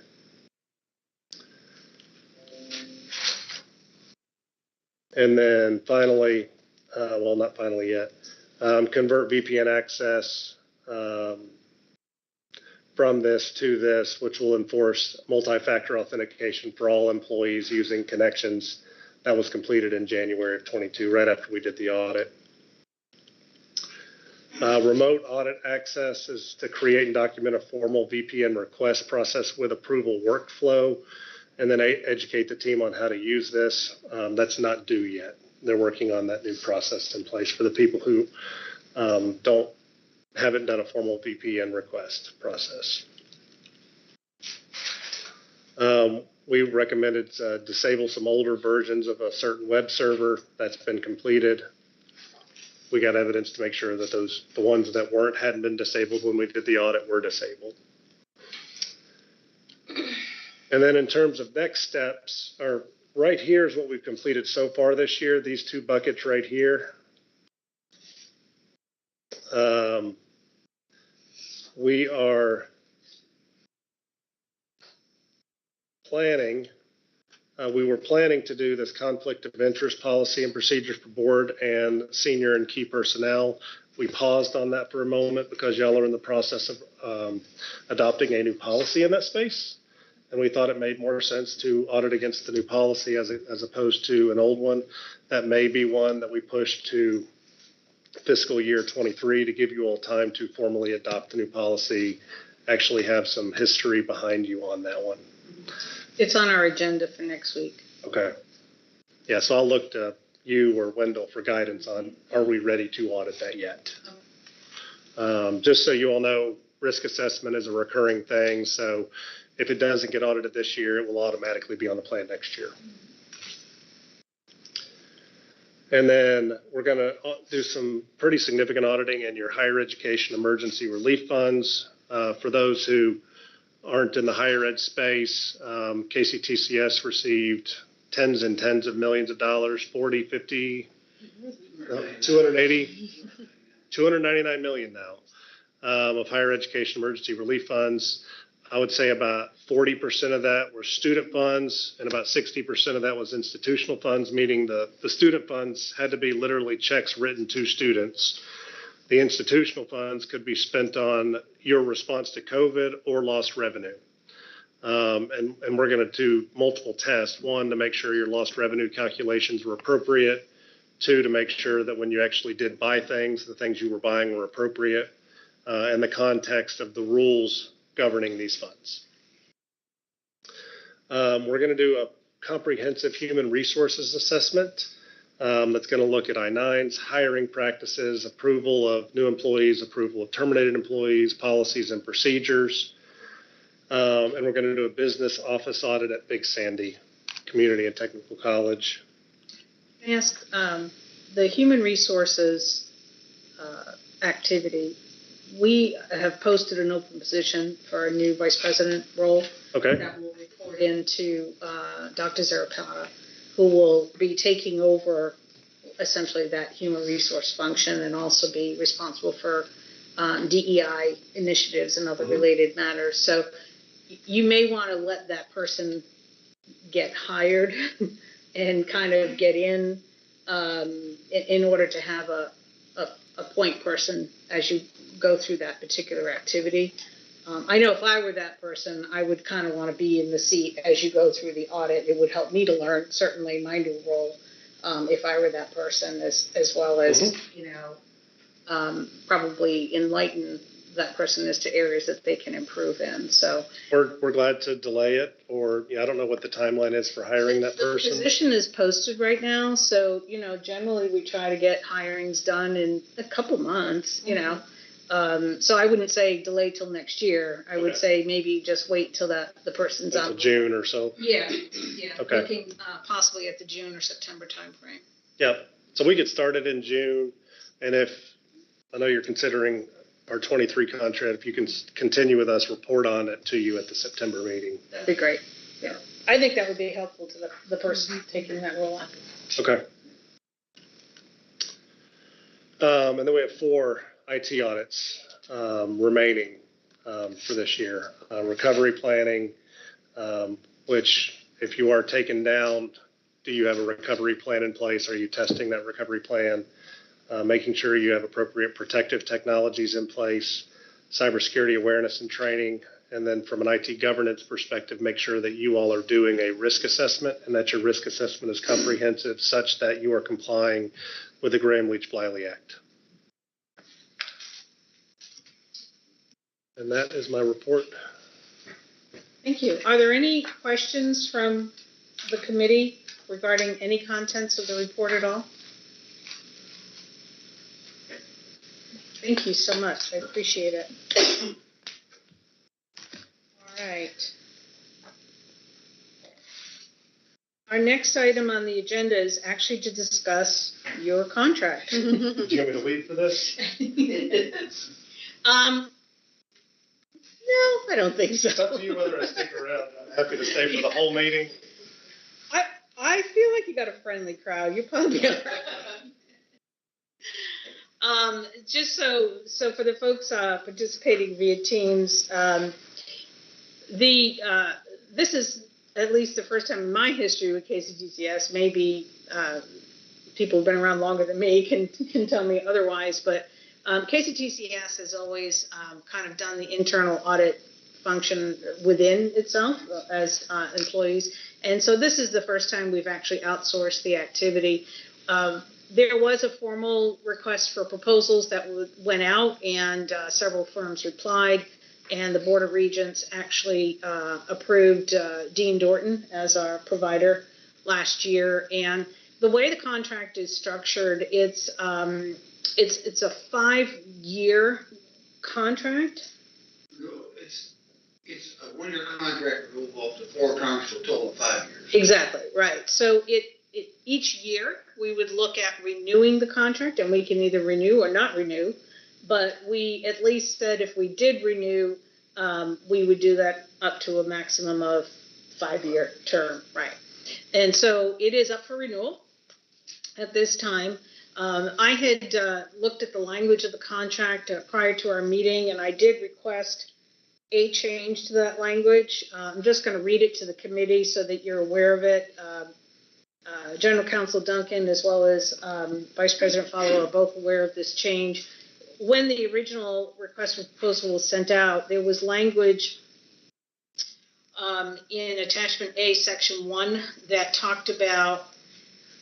And then finally, well, not finally yet, convert VPN access from this to this, which will enforce multi-factor authentication for all employees using connections. That was completed in January of 22, right after we did the audit. Remote audit access is to create and document a formal VPN request process with approval workflow, and then educate the team on how to use this. That's not due yet. They're working on that new process in place for the people who haven't done a formal VPN request process. We recommended disable some older versions of a certain web server. That's been completed. We got evidence to make sure that the ones that hadn't been disabled when we did the audit were disabled. And then in terms of next steps, right here is what we've completed so far this year, these two buckets right here. We are planning, we were planning to do this conflict of interest policy and procedures for board and senior and key personnel. We paused on that for a moment because y'all are in the process of adopting a new policy in that space. And we thought it made more sense to audit against the new policy as opposed to an old one. That may be one that we push to fiscal year 23 to give you all time to formally adopt the new policy, actually have some history behind you on that one. It's on our agenda for next week. Okay. Yeah, so I'll look to you or Wendell for guidance on, are we ready to audit that yet? Just so you all know, risk assessment is a recurring thing. So if it doesn't get audited this year, it will automatically be on the plan next year. And then we're going to do some pretty significant auditing in your higher education emergency relief funds. For those who aren't in the higher ed space, KCTCS received tens and tens of millions of dollars, 40, 50, 280, 299 million now of higher education emergency relief funds. I would say about 40% of that were student funds and about 60% of that was institutional funds, meaning the student funds had to be literally checks written to students. The institutional funds could be spent on your response to COVID or lost revenue. And we're going to do multiple tests. One, to make sure your lost revenue calculations were appropriate. Two, to make sure that when you actually did buy things, the things you were buying were appropriate in the context of the rules governing these funds. We're going to do a comprehensive human resources assessment that's going to look at I-9s, hiring practices, approval of new employees, approval of terminated employees, policies and procedures. And we're going to do a business office audit at Big Sandy Community and Technical College. Can I ask, the human resources activity, we have posted an open position for a new vice president role. Okay. That will report into Dr. Zarapata, who will be taking over essentially that human resource function and also be responsible for DEI initiatives and other related matters. So you may want to let that person get hired and kind of get in order to have a point person as you go through that particular activity. I know if I were that person, I would kind of want to be in the seat as you go through the audit. It would help me to learn, certainly my new role, if I were that person, as well as, probably enlighten that person as to areas that they can improve in. So we're glad to delay it, or I don't know what the timeline is for hiring that person. The position is posted right now, so generally we try to get hirings done in a couple months. So I wouldn't say delay till next year. I would say maybe just wait till the person's Until up. June or so. Yeah. Okay. Looking possibly at the June or September timeframe. Yep. So we get started in June, and if I know you're considering our 23 contract, if you can continue with us, report on it to you at the September meeting. That'd be great. Yeah. I think that would be helpful to the person taking that role on. Okay. And then we have 4 IT audits remaining for this year. Recovery planning, which if you are taken down, do you have a recovery plan in place? Are you testing that recovery plan? Making sure you have appropriate protective technologies in place, cybersecurity awareness and training, and then from an IT governance perspective, make sure that you all are doing a risk assessment and that your risk assessment is comprehensive such that you are complying with the Graham-Leach-Bliley Act. And that is my report. Thank you. Are there any questions from the committee regarding any contents of the report at all? Thank you so much. I appreciate it. All right. Our next item on the agenda is actually to discuss your contract. Do you want me to lead for this? No, I don't think so. It's up to you whether I stick around. I'm happy to stay for the whole meeting. I feel like you got a friendly crowd. You're probably all right. Just so for the folks participating via Teams, this is at least the first time in my history with KCTCS. Maybe people who've been around longer than me can tell me otherwise, but KCTCS has always kind of done the internal audit function within itself as employees. And so this is the first time we've actually outsourced the activity. There was a formal request for proposals that went out, and several firms replied, and the Board of Regents actually approved Dean Dorton as our provider last year. And the way the contract is structured, it's a 5-year contract. No, it's a 1-year contract that will go up to 4 contracts for a total of 5 years. Exactly, right. So each year we would look at renewing the contract, and we can either renew or not renew. But we at least said if we did renew, we would do that up to a maximum of 5-year term, right? And so it is up for renewal at this time. I had looked at the language of the contract prior to our meeting, and I did request a change to that language. I'm just going to read it to the committee so that you're aware of it. General Counsel Duncan as well as Vice President Fowler are both aware of this change. When the original request for proposal was sent out, there was language in attachment A, section 1, that talked about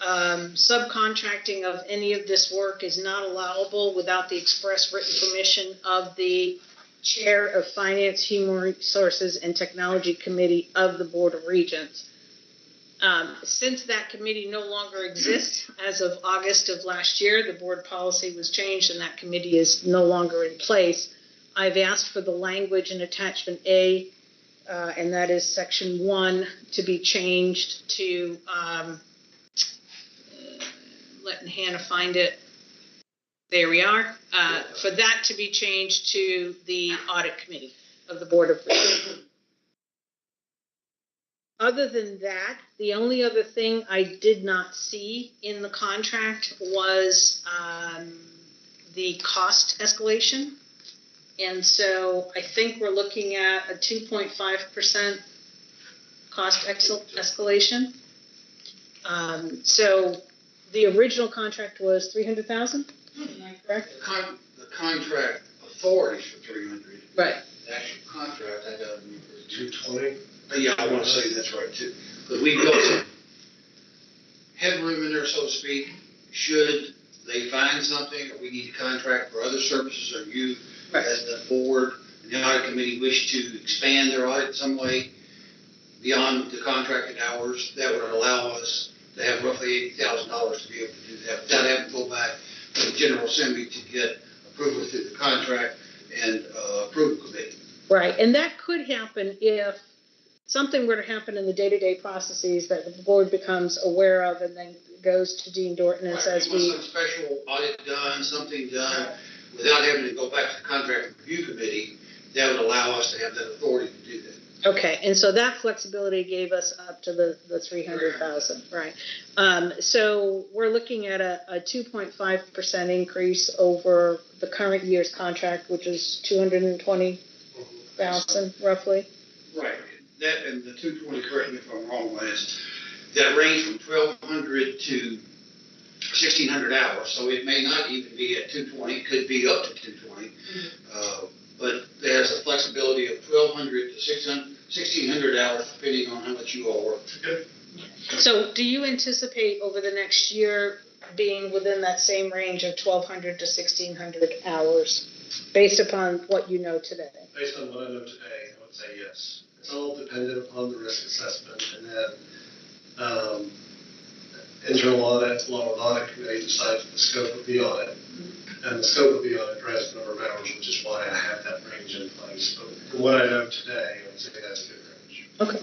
subcontracting of any of this work is not allowable without the express written permission of the Chair of Finance, Human Resources, and Technology Committee of the Board of Regents. Since that committee no longer exists, as of August of last year, the board policy was changed and that committee is no longer in place. I've asked for the language in attachment A, and that is section 1, to be changed to, letting Hannah find it. There we are. For that to be changed to the audit committee of the Board of Regents. Other than that, the only other thing I did not see in the contract was the cost escalation. And so I think we're looking at a 2.5% cost escalation. So the original contract was 300,000. Am I correct? The contract authorities for 300. Right. The actual contract, I got 220. Yeah, I want to say that's right too. Because we built some headroom in there, so to speak. Should they find something, or we need a contract for other services, or you as the board and the audit committee wish to expand their audit in some way beyond the contracted hours, that would allow us to have roughly $80,000 to be able to do that without having to go back to the General Assembly to get approval through the contract and approval committee. Right, and that could happen if something were to happen in the day-to-day processes that the board becomes aware of and then goes to Dean Dorton and says Some special audit done, something done, without having to go back to the contract review committee, that would allow us to have that authority to do that. Okay, and so that flexibility gave us up to the 300,000, right? So we're looking at a 2.5% increase over the current year's contract, which is 220,000 roughly. Right, that and the 220, correct me if I'm wrong, Lance, that range from 1,200 to 1,600 hours, so it may not even be at 220, it could be up to 220. But there's a flexibility of 1,200 to 1,600 hours, depending on how much you all work. So do you anticipate over the next year being within that same range of 1,200 to 1,600 hours, based upon what you know today? Based on what I know today, I would say yes. It's all dependent upon the risk assessment, and then internal audit, along with audit committee, decides the scope of the audit. And the scope of the audit drives the number of hours, which is why I have that range in place. But from what I know today, I would say that's a good range. Okay.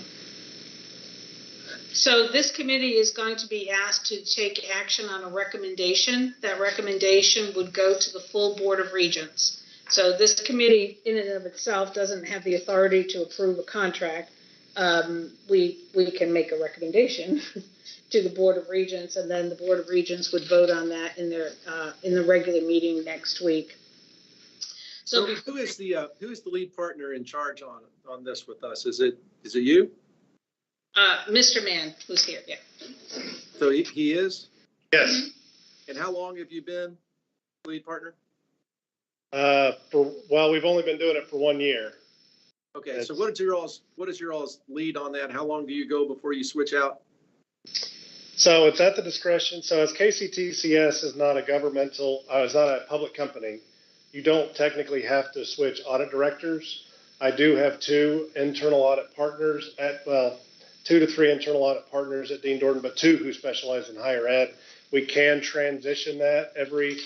So this committee is going to be asked to take action on a recommendation. That recommendation would go to the full Board of Regents. So this committee in and of itself doesn't have the authority to approve a contract. We can make a recommendation to the Board of Regents, and then the Board of Regents would vote on that in their in the regular meeting next week. So who is the lead partner in charge on this with us? Is it you? Mr. Mann was here, yeah. So he is? Yes. And how long have you been lead partner? Well, we've only been doing it for 1 year. Okay, so what is your all's lead on that? How long do you go before you switch out? So it's at the discretion. So as KCTCS is not a governmental, is not a public company, you don't technically have to switch audit directors. I do have 2 internal audit partners 2 to 3 internal audit partners at Dean Dorton, but 2 who specialize in higher ed. We can transition that every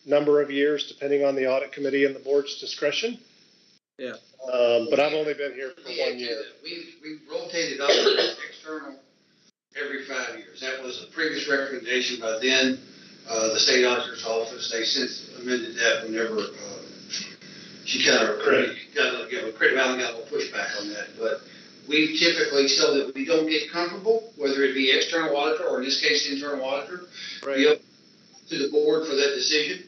number of years, depending on the audit committee and the board's discretion. Yeah. But I've only been here for 1 year. We've rotated up to external every 5 years. That was a previous recommendation by then, the state auditor's office. They since amended that whenever she kind of got a little pushback on that. But we typically, so that we don't get comfortable, whether it be external auditor or in this case internal auditor, be up to the board for that decision.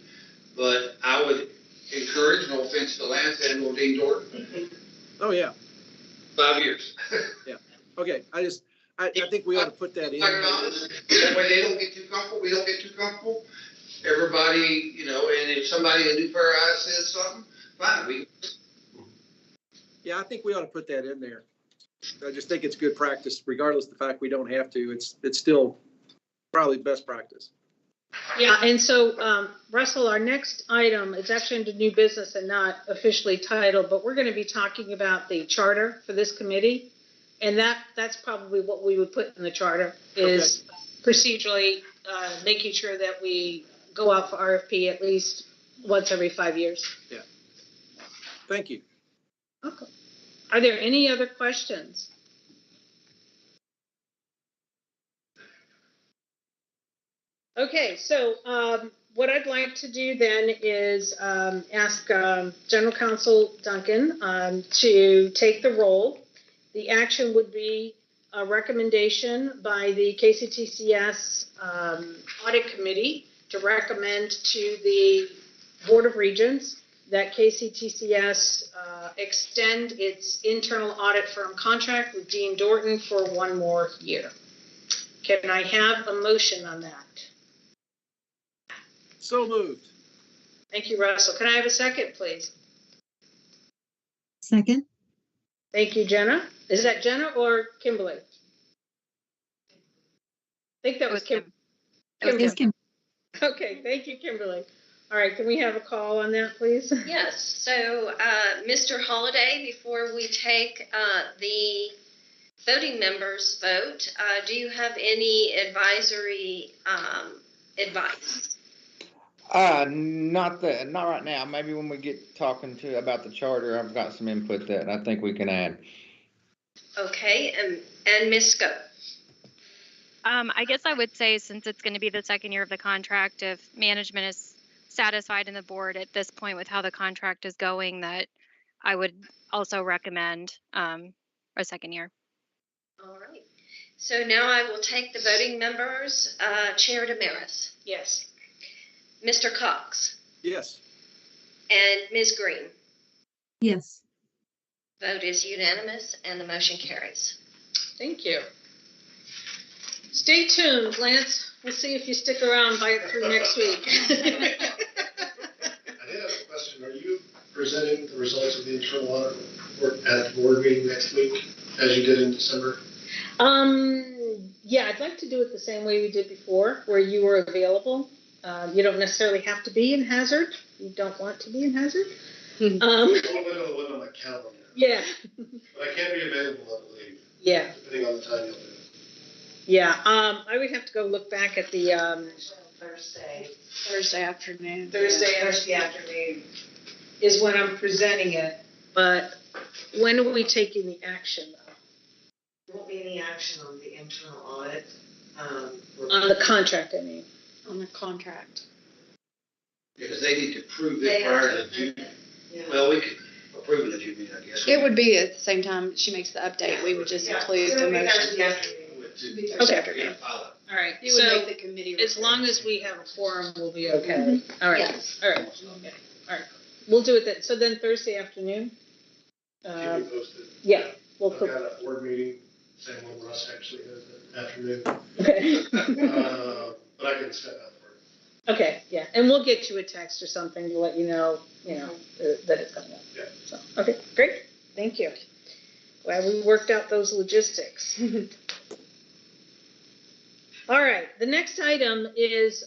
But I would encourage, no offense to Lance and Dean Dorton. Oh yeah. 5 years. Yeah. Okay. I think we ought to put that in. That way they don't get too comfortable. We don't get too comfortable. Everybody, and if somebody a new pair of eyes says something, fine. Yeah, I think we ought to put that in there. I just think it's good practice, regardless of the fact we don't have to. It's still probably best practice. Yeah, and so, Russell, our next item is actually under new business and not officially titled, but we're going to be talking about the charter for this committee. And that's probably what we would put in the charter is procedurally making sure that we go out for RFP at least once every 5 years. Yeah. Thank you. Okay. Are there any other questions? Okay, so what I'd like to do then is ask General Counsel Duncan to take the role. The action would be a recommendation by the KCTCS Audit Committee to recommend to the Board of Regents that KCTCS extend its internal audit firm contract with Dean Dorton for 1 more year. Can I have a motion on that? So moved. Thank you, Russell. Can I have a second, please? Second. Thank you, Jenna. Is that Jenna or Kimberly? I think that was Kim. Yes, Kim. Okay, thank you, Kimberly. All right, can we have a call on that, please? Yes, so Mr. Holliday, before we take the voting members' vote, do you have any advisory advice? Not right now. Maybe when we get talking about the charter, I've got some input that I think we can add. Okay, and Ms. Scope. I guess I would say, since it's going to be the 2nd year of the contract, if management is satisfied in the board at this point with how the contract is going, that I would also recommend a 2nd year. All right. So now I will take the voting members. Chair Damaris. Yes. Mr. Cox. Yes. And Ms. Green. Yes. Vote is unanimous and the motion carries. Thank you. Stay tuned, Lance. We'll see if you stick around through next week. I did have a question. Are you presenting the results of the internal audit report at the board meeting next week, as you did in December? Yeah, I'd like to do it the same way we did before, where you were available. You don't necessarily have to be in Hazard. You don't want to be in Hazard. A little bit of the one on my calendar. Yeah. But I can be available, I believe. Yeah. Depending on the time you'll do it. Yeah. I would have to go look back at the Thursday afternoon. Thursday afternoon is when I'm presenting it. But when are we taking the action, though? There won't be any action on the internal audit. On the contract, I mean. On the contract. Because they need to prove it prior to June. Yeah. Well, we could approve it at June, I guess. It would be at the same time she makes the update. We would just include So the it'll be motion. Thursday afternoon. Thursday Okay. afternoon. All right. You would So make the committee. as long as we have a quorum, we'll be okay. All right. Yes. All right. Okay. All right. We'll do it then. So then Thursday afternoon? Keep me posted. Yeah. We'll I've put. got a board meeting, same one Russ actually has that afternoon. Okay. But I can step out for it. Okay. Yeah. And we'll get you a text or something to let you know, that it's coming up. Yeah. So, okay. Great. Thank you. Glad we worked out those logistics. All right, the next item is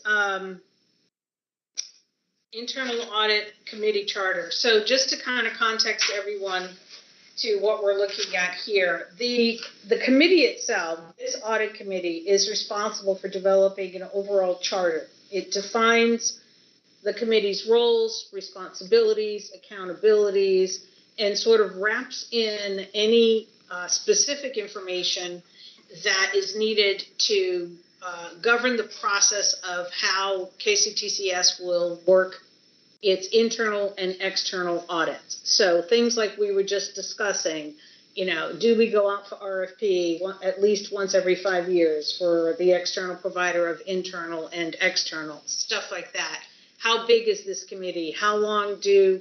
internal audit committee charter. So just to kind of context everyone to what we're looking at here, the committee itself, this audit committee, is responsible for developing an overall charter. It defines the committee's roles, responsibilities, accountabilities, and sort of wraps in any specific information that is needed to govern the process of how KCTCS will work its internal and external audits. So things like we were just discussing, do we go out for RFP at least once every 5 years for the external provider of internal and external, stuff like that. How big is this committee? How long do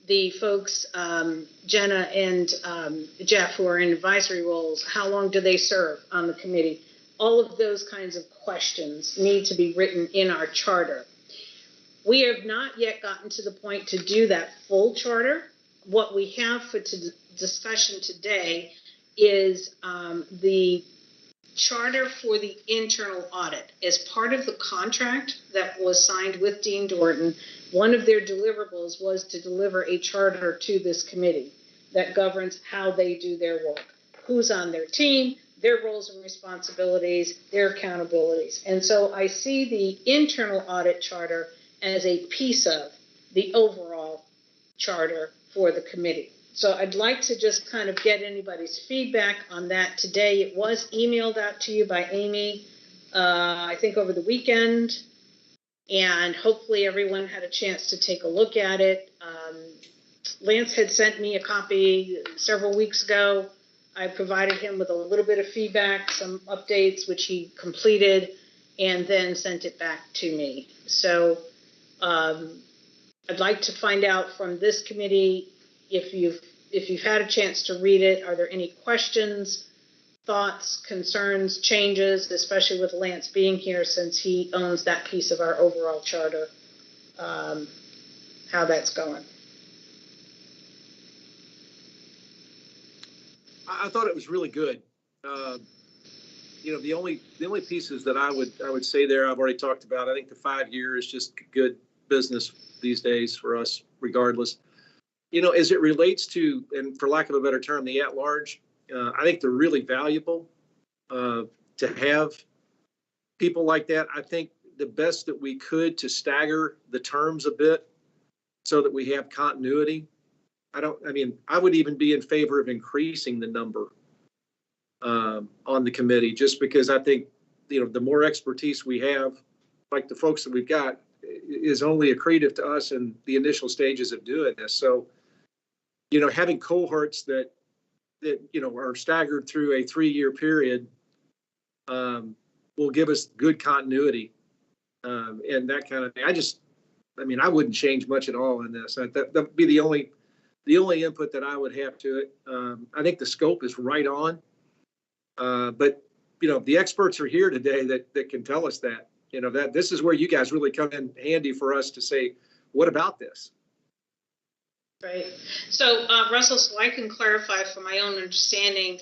the folks, Jenna and Jeff, who are in advisory roles, how long do they serve on the committee? All of those kinds of questions need to be written in our charter. We have not yet gotten to the point to do that full charter. What we have for discussion today is the charter for the internal audit. As part of the contract that was signed with Dean Dorton, one of their deliverables was to deliver a charter to this committee that governs how they do their work, who's on their team, their roles and responsibilities, their accountabilities. And so I see the internal audit charter as a piece of the overall charter for the committee. So I'd like to just kind of get anybody's feedback on that today. It was emailed out to you by Amy, I think over the weekend, and hopefully everyone had a chance to take a look at it. Lance had sent me a copy several weeks ago. I provided him with a little bit of feedback, some updates, which he completed, and then sent it back to me. So I'd like to find out from this committee if you've had a chance to read it. Are there any questions, thoughts, concerns, changes, especially with Lance being here since he owns that piece of our overall charter, how that's going? I thought it was really good. The only pieces that I would say there, I've already talked about. I think the 5 year is just good business these days for us, regardless. As it relates to, and for lack of a better term, the at-large, I think they're really valuable to have people like that. I think the best that we could to stagger the terms a bit so that we have continuity. I would even be in favor of increasing the number on the committee, just because I think, the more expertise we have, like the folks that we've got, is only accretive to us in the initial stages of doing this. So, having cohorts that are staggered through a 3 year period will give us good continuity and that kind of thing. I wouldn't change much at all in this. That'd be the only input that I would have to it. I think the scope is right on. But the experts are here today that can tell us that, that this is where you guys really come in handy for us to say, what about this? Right. So, Russell, so I can clarify for my own understanding,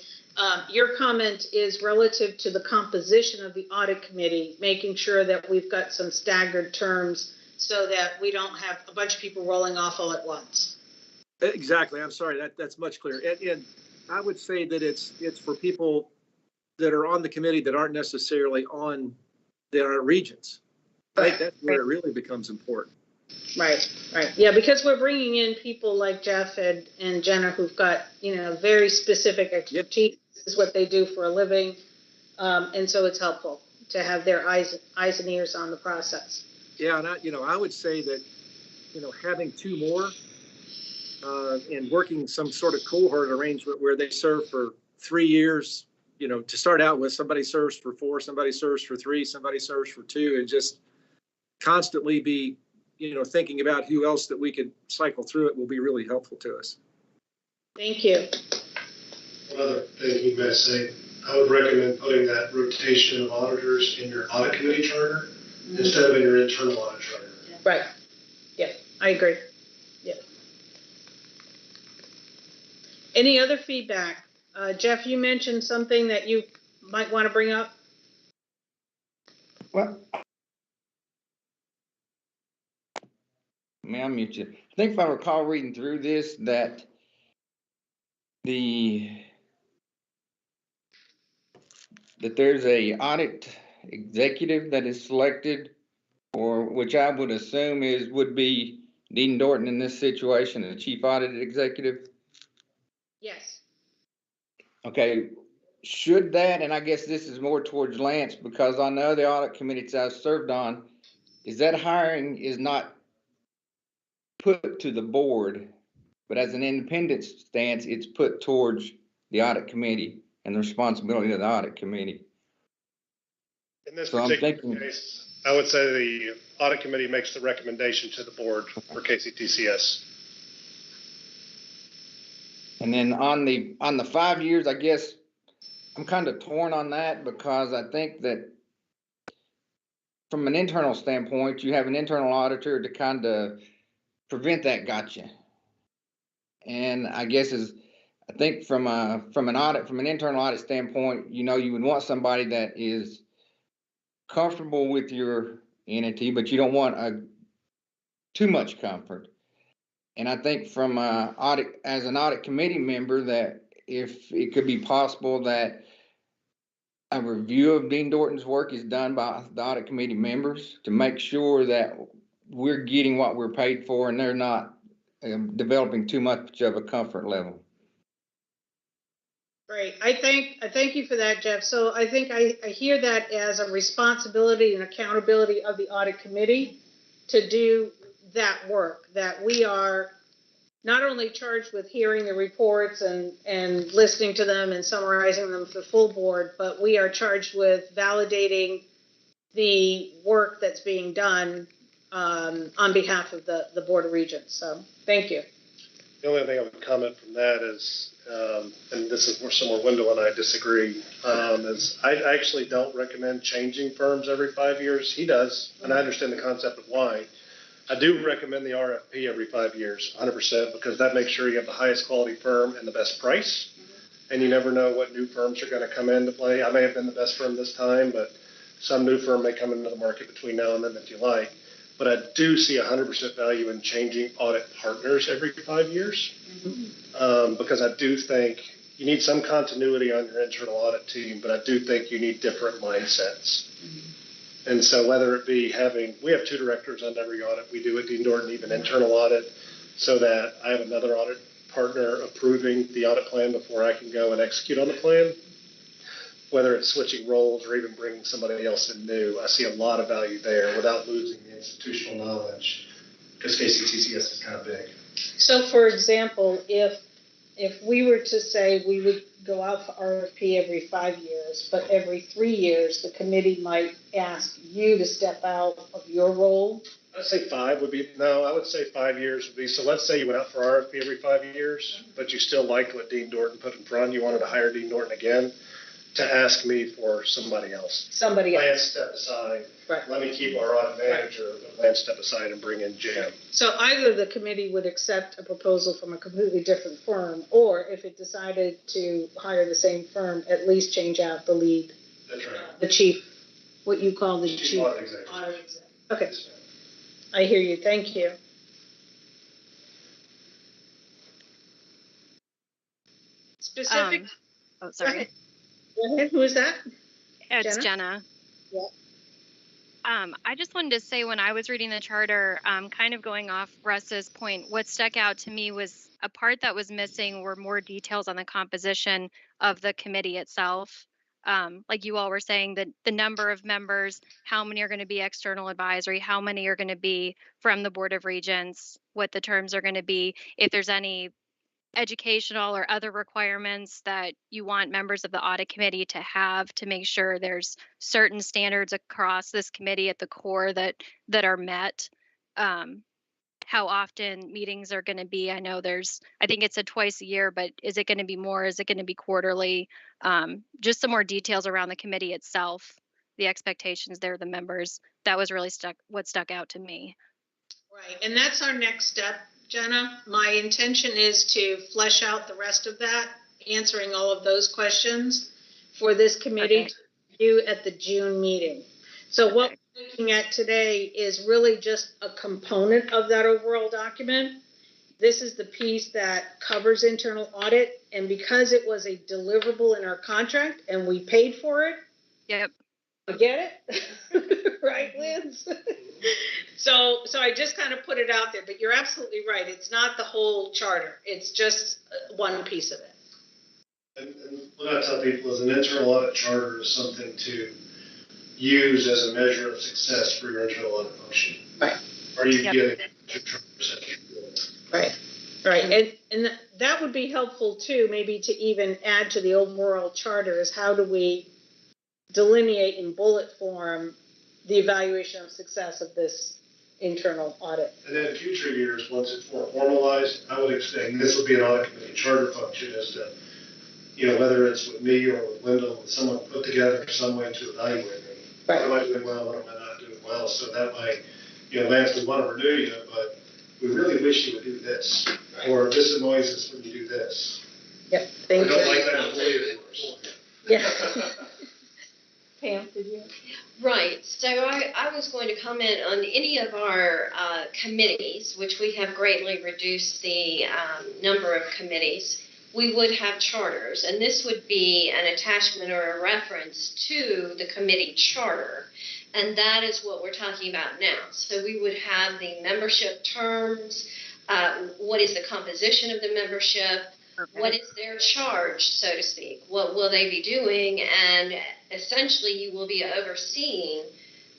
your comment is relative to the composition of the audit committee, making sure that we've got some staggered terms so that we don't have a bunch of people rolling off all at once. Exactly. I'm sorry. That's much clearer. And I would say that it's for people that are on the committee that aren't necessarily that are regents. I think that's where it really becomes important. Right. Yeah, because we're bringing in people like Jeff and Jenna who've got, very specific expertise. Yep. This is what they do for a living. And so it's helpful to have their eyes and ears on the process. Yeah. And I would say that, having two more and working some sort of cohort arrangement where they serve for 3 years, to start out with, somebody serves for 4, somebody serves for 3, somebody serves for 2, and just constantly be, thinking about who else that we could cycle through it will be really helpful to us. Thank you. One other thing you guys say, I would recommend putting that rotation of auditors in your audit committee charter instead of in your internal audit charter. Right. Yeah, I agree. Yeah. Any other feedback? Jeff, you mentioned something that you might want to bring up. Well, I'll mute you. I think if I recall reading through this, that there's a audit executive that is selected, or which I would assume would be Dean Dorton in this situation, the chief audit executive. Yes. Okay, should that, and I guess this is more towards Lance, because on the other audit committees I've served on, is that hiring is not put to the board, but as an independent stance, it's put towards the audit committee and the responsibility of the audit committee. In this particular case, I would say the audit committee makes the recommendation to the board for KCTCS. And then on the 5 years, I guess I'm kind of torn on that, because I think that from an internal standpoint, you have an internal auditor to kind of prevent that gotcha. And I guess I think from an internal audit standpoint, you know, you would want somebody that is comfortable with your entity, but you don't want too much comfort. And I think from as an audit committee member, that if it could be possible that a review of Dean Dorton's work is done by the audit committee members to make sure that we're getting what we're paid for and they're not developing too much of a comfort level. Great. I thank you for that, Jeff. So I think I hear that as a responsibility and accountability of the audit committee to do that work, that we are not only charged with hearing the reports and listening to them and summarizing them for the full board, but we are charged with validating the work that's being done on behalf of the Board of Regents. So thank you. The only thing I would comment from that is, and this is where somewhere Wendell and I disagree, is I actually don't recommend changing firms every 5 years. He does, and I understand the concept of why. I do recommend the RFP every 5 years, 100%, because that makes sure you have the highest quality firm and the best price. And you never know what new firms are going to come into play. I may have been the best firm this time, but some new firm may come into the market between now and then if you like. But I do see 100% value in changing audit partners every 5 years, because I do think you need some continuity on your internal audit team, but I do think you need different mindsets. And so whether it be we have 2 directors on every audit we do at Dean Dorton, even internal audit, so that I have another audit partner approving the audit plan before I can go and execute on the plan. Whether it's switching roles or even bringing somebody else in new, I see a lot of value there without losing the institutional knowledge, because KCTCS is kind of big. So for example, if we were to say we would go out for RFP every 5 years, but every 3 years, the committee might ask you to step out of your role. I'd say 5 would be, no, I would say 5 years would be, so let's say you went out for RFP every 5 years, but you still liked what Dean Dorton put in front, you wanted to hire Dean Dorton again, to ask me for somebody else. Somebody else. Lance step aside, Right. Let me keep our audit manager, but Lance step aside and bring in Jim. So either the committee would accept a proposal from a completely different firm, or if it decided to hire the same firm, at least change out the lead. That's right. The chief, what you call the chief. Audit executive. Audit executive. Okay, I hear you, thank you. Specific. Oh, sorry. Go ahead, who is that? It's Jenna. Yeah. I just wanted to say, when I was reading the charter, kind of going off Russ's point, what stuck out to me was a part that was missing were more details on the composition of the committee itself. Like you all were saying, that the number of members, how many are going to be external advisory, how many are going to be from the Board of Regents, what the terms are going to be, if there's any educational or other requirements that you want members of the audit committee to have to make sure there's certain standards across this committee at the core that are met. How often meetings are going to be. I know I think it's twice a year, but is it going to be more? Is it going to be quarterly? Just some more details around the committee itself, the expectations there, the members. That was really what stuck out to me. Right, and that's our next step, Jenna. My intention is to flesh out the rest of that, answering all of those questions for this committee to do at the June meeting. So what we're looking at today is really just a component of that overall document. This is the piece that covers internal audit, and because it was a deliverable in our contract and we paid for it. Yep. I get it, right, Liz? So I just kind of put it out there, but you're absolutely right. It's not the whole charter. It's just one piece of it. And what I tell people is an internal audit charter is something to use as a measure of success for your internal audit function. Right. Are you getting your charter? Right. Right. And that would be helpful too, maybe to even add to the overall charter is how do we delineate in bullet form the evaluation of success of this internal audit. And then in future years, once it's more formalized, I would expect this would be an audit committee charter function as to, whether it's with me or with Wendell, with someone put together some way to evaluate me. Right. What am I doing well? What am I not doing well? So that might, Lance, we want to renew you, but we really wish you would do this. Right. Or this annoys us when you do this. Yep, thank you. that employee. Yeah. Pam, did you? Right, so I was going to comment on any of our committees, which we have greatly reduced the number of committees. We would have charters, and this would be an attachment or a reference to the committee charter. And that is what we're talking about now. So we would have the membership terms, what is the composition of the membership, what is their charge, so to speak? What will they be doing? And essentially, you will be overseeing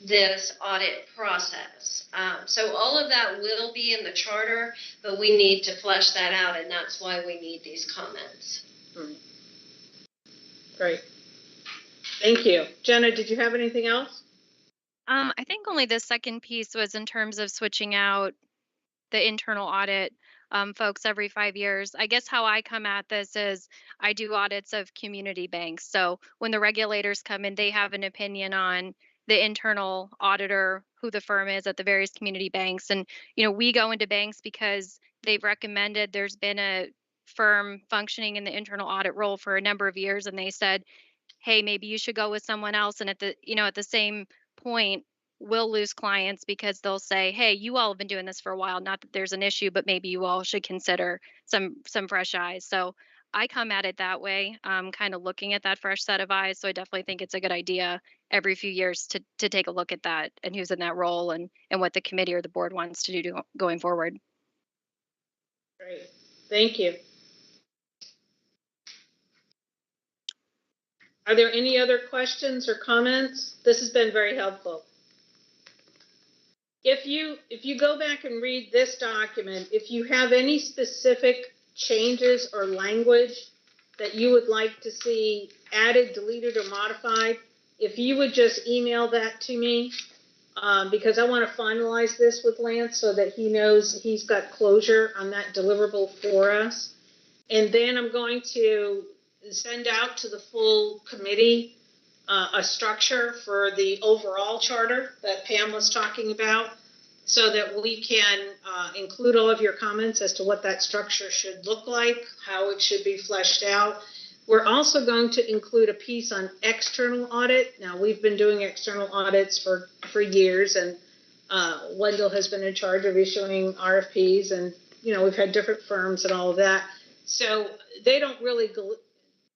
this audit process. So all of that will be in the charter, but we need to flesh that out, and that's why we need these comments. Great. Thank you. Jenna, did you have anything else? I think only the second piece was in terms of switching out the internal audit folks every 5 years. I guess how I come at this is I do audits of community banks. So when the regulators come in, they have an opinion on the internal auditor, who the firm is at the various community banks. And, we go into banks because they've recommended, there's been a firm functioning in the internal audit role for a number of years. And they said, hey, maybe you should go with someone else. And at the same point, we'll lose clients because they'll say, hey, you all have been doing this for a while. Not that there's an issue, but maybe you all should consider some fresh eyes. So I come at it that way, kind of looking at that fresh set of eyes. So I definitely think it's a good idea every few years to take a look at that and who's in that role and what the committee or the board wants to do going forward. Great. Thank you. Are there any other questions or comments? This has been very helpful. If you go back and read this document, if you have any specific changes or language that you would like to see added, deleted, or modified, if you would just email that to me, because I want to finalize this with Lance so that he knows he's got closure on that deliverable for us. And then I'm going to send out to the full committee a structure for the overall charter that Pam was talking about, so that we can include all of your comments as to what that structure should look like, how it should be fleshed out. We're also going to include a piece on external audit. Now, we've been doing external audits for years, and Wendell has been in charge of issuing RFPs, and we've had different firms and all of that. So they don't really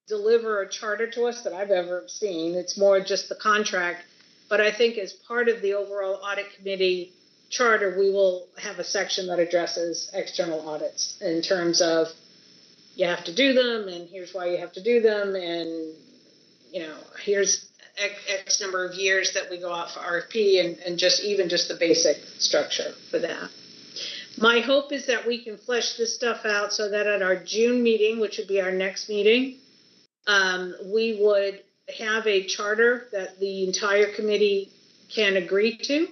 deliver a charter to us that I've ever seen. It's more just the contract. But I think as part of the overall audit committee charter, we will have a section that addresses external audits in terms of you have to do them, and here's why you have to do them, and here's X number of years that we go out for RFP, and just the basic structure for that. My hope is that we can flesh this stuff out so that at our June meeting, which would be our next meeting, we would have a charter that the entire committee can agree to.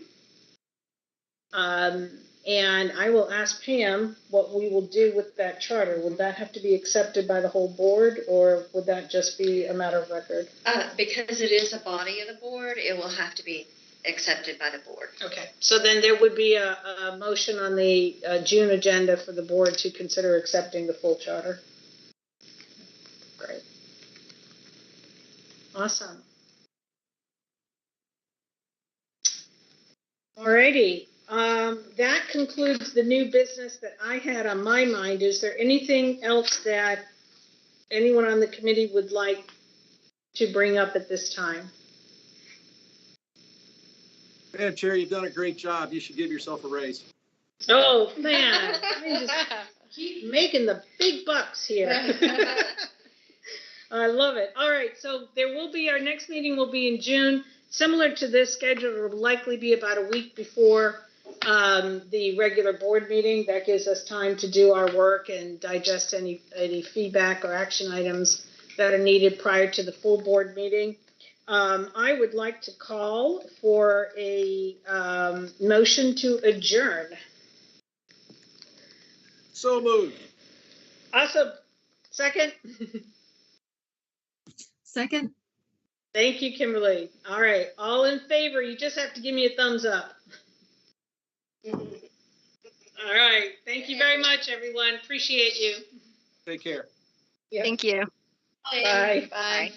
And I will ask Pam what we will do with that charter. Would that have to be accepted by the whole board, or would that just be a matter of record? Because it is a body of the board, it will have to be accepted by the board. Okay, so then there would be a motion on the June agenda for the board to consider accepting the full charter. Great. Awesome. All righty. That concludes the new business that I had on my mind. Is there anything else that anyone on the committee would like to bring up at this time? Madam Chair, you've done a great job. You should give yourself a raise. Oh, man. I just keep making the big bucks here. I love it. All right. So there will be, our next meeting will be in June. Similar to this schedule, it will likely be about a week before the regular board meeting. That gives us time to do our work and digest any feedback or action items that are needed prior to the full board meeting. I would like to call for a motion to adjourn. So moved. Awesome. Second? Second. Thank you, Kimberly. All right. All in favor, you just have to give me a thumbs up. All right. Thank you very much, everyone. Appreciate you. Take care. Thank you. Bye. Bye.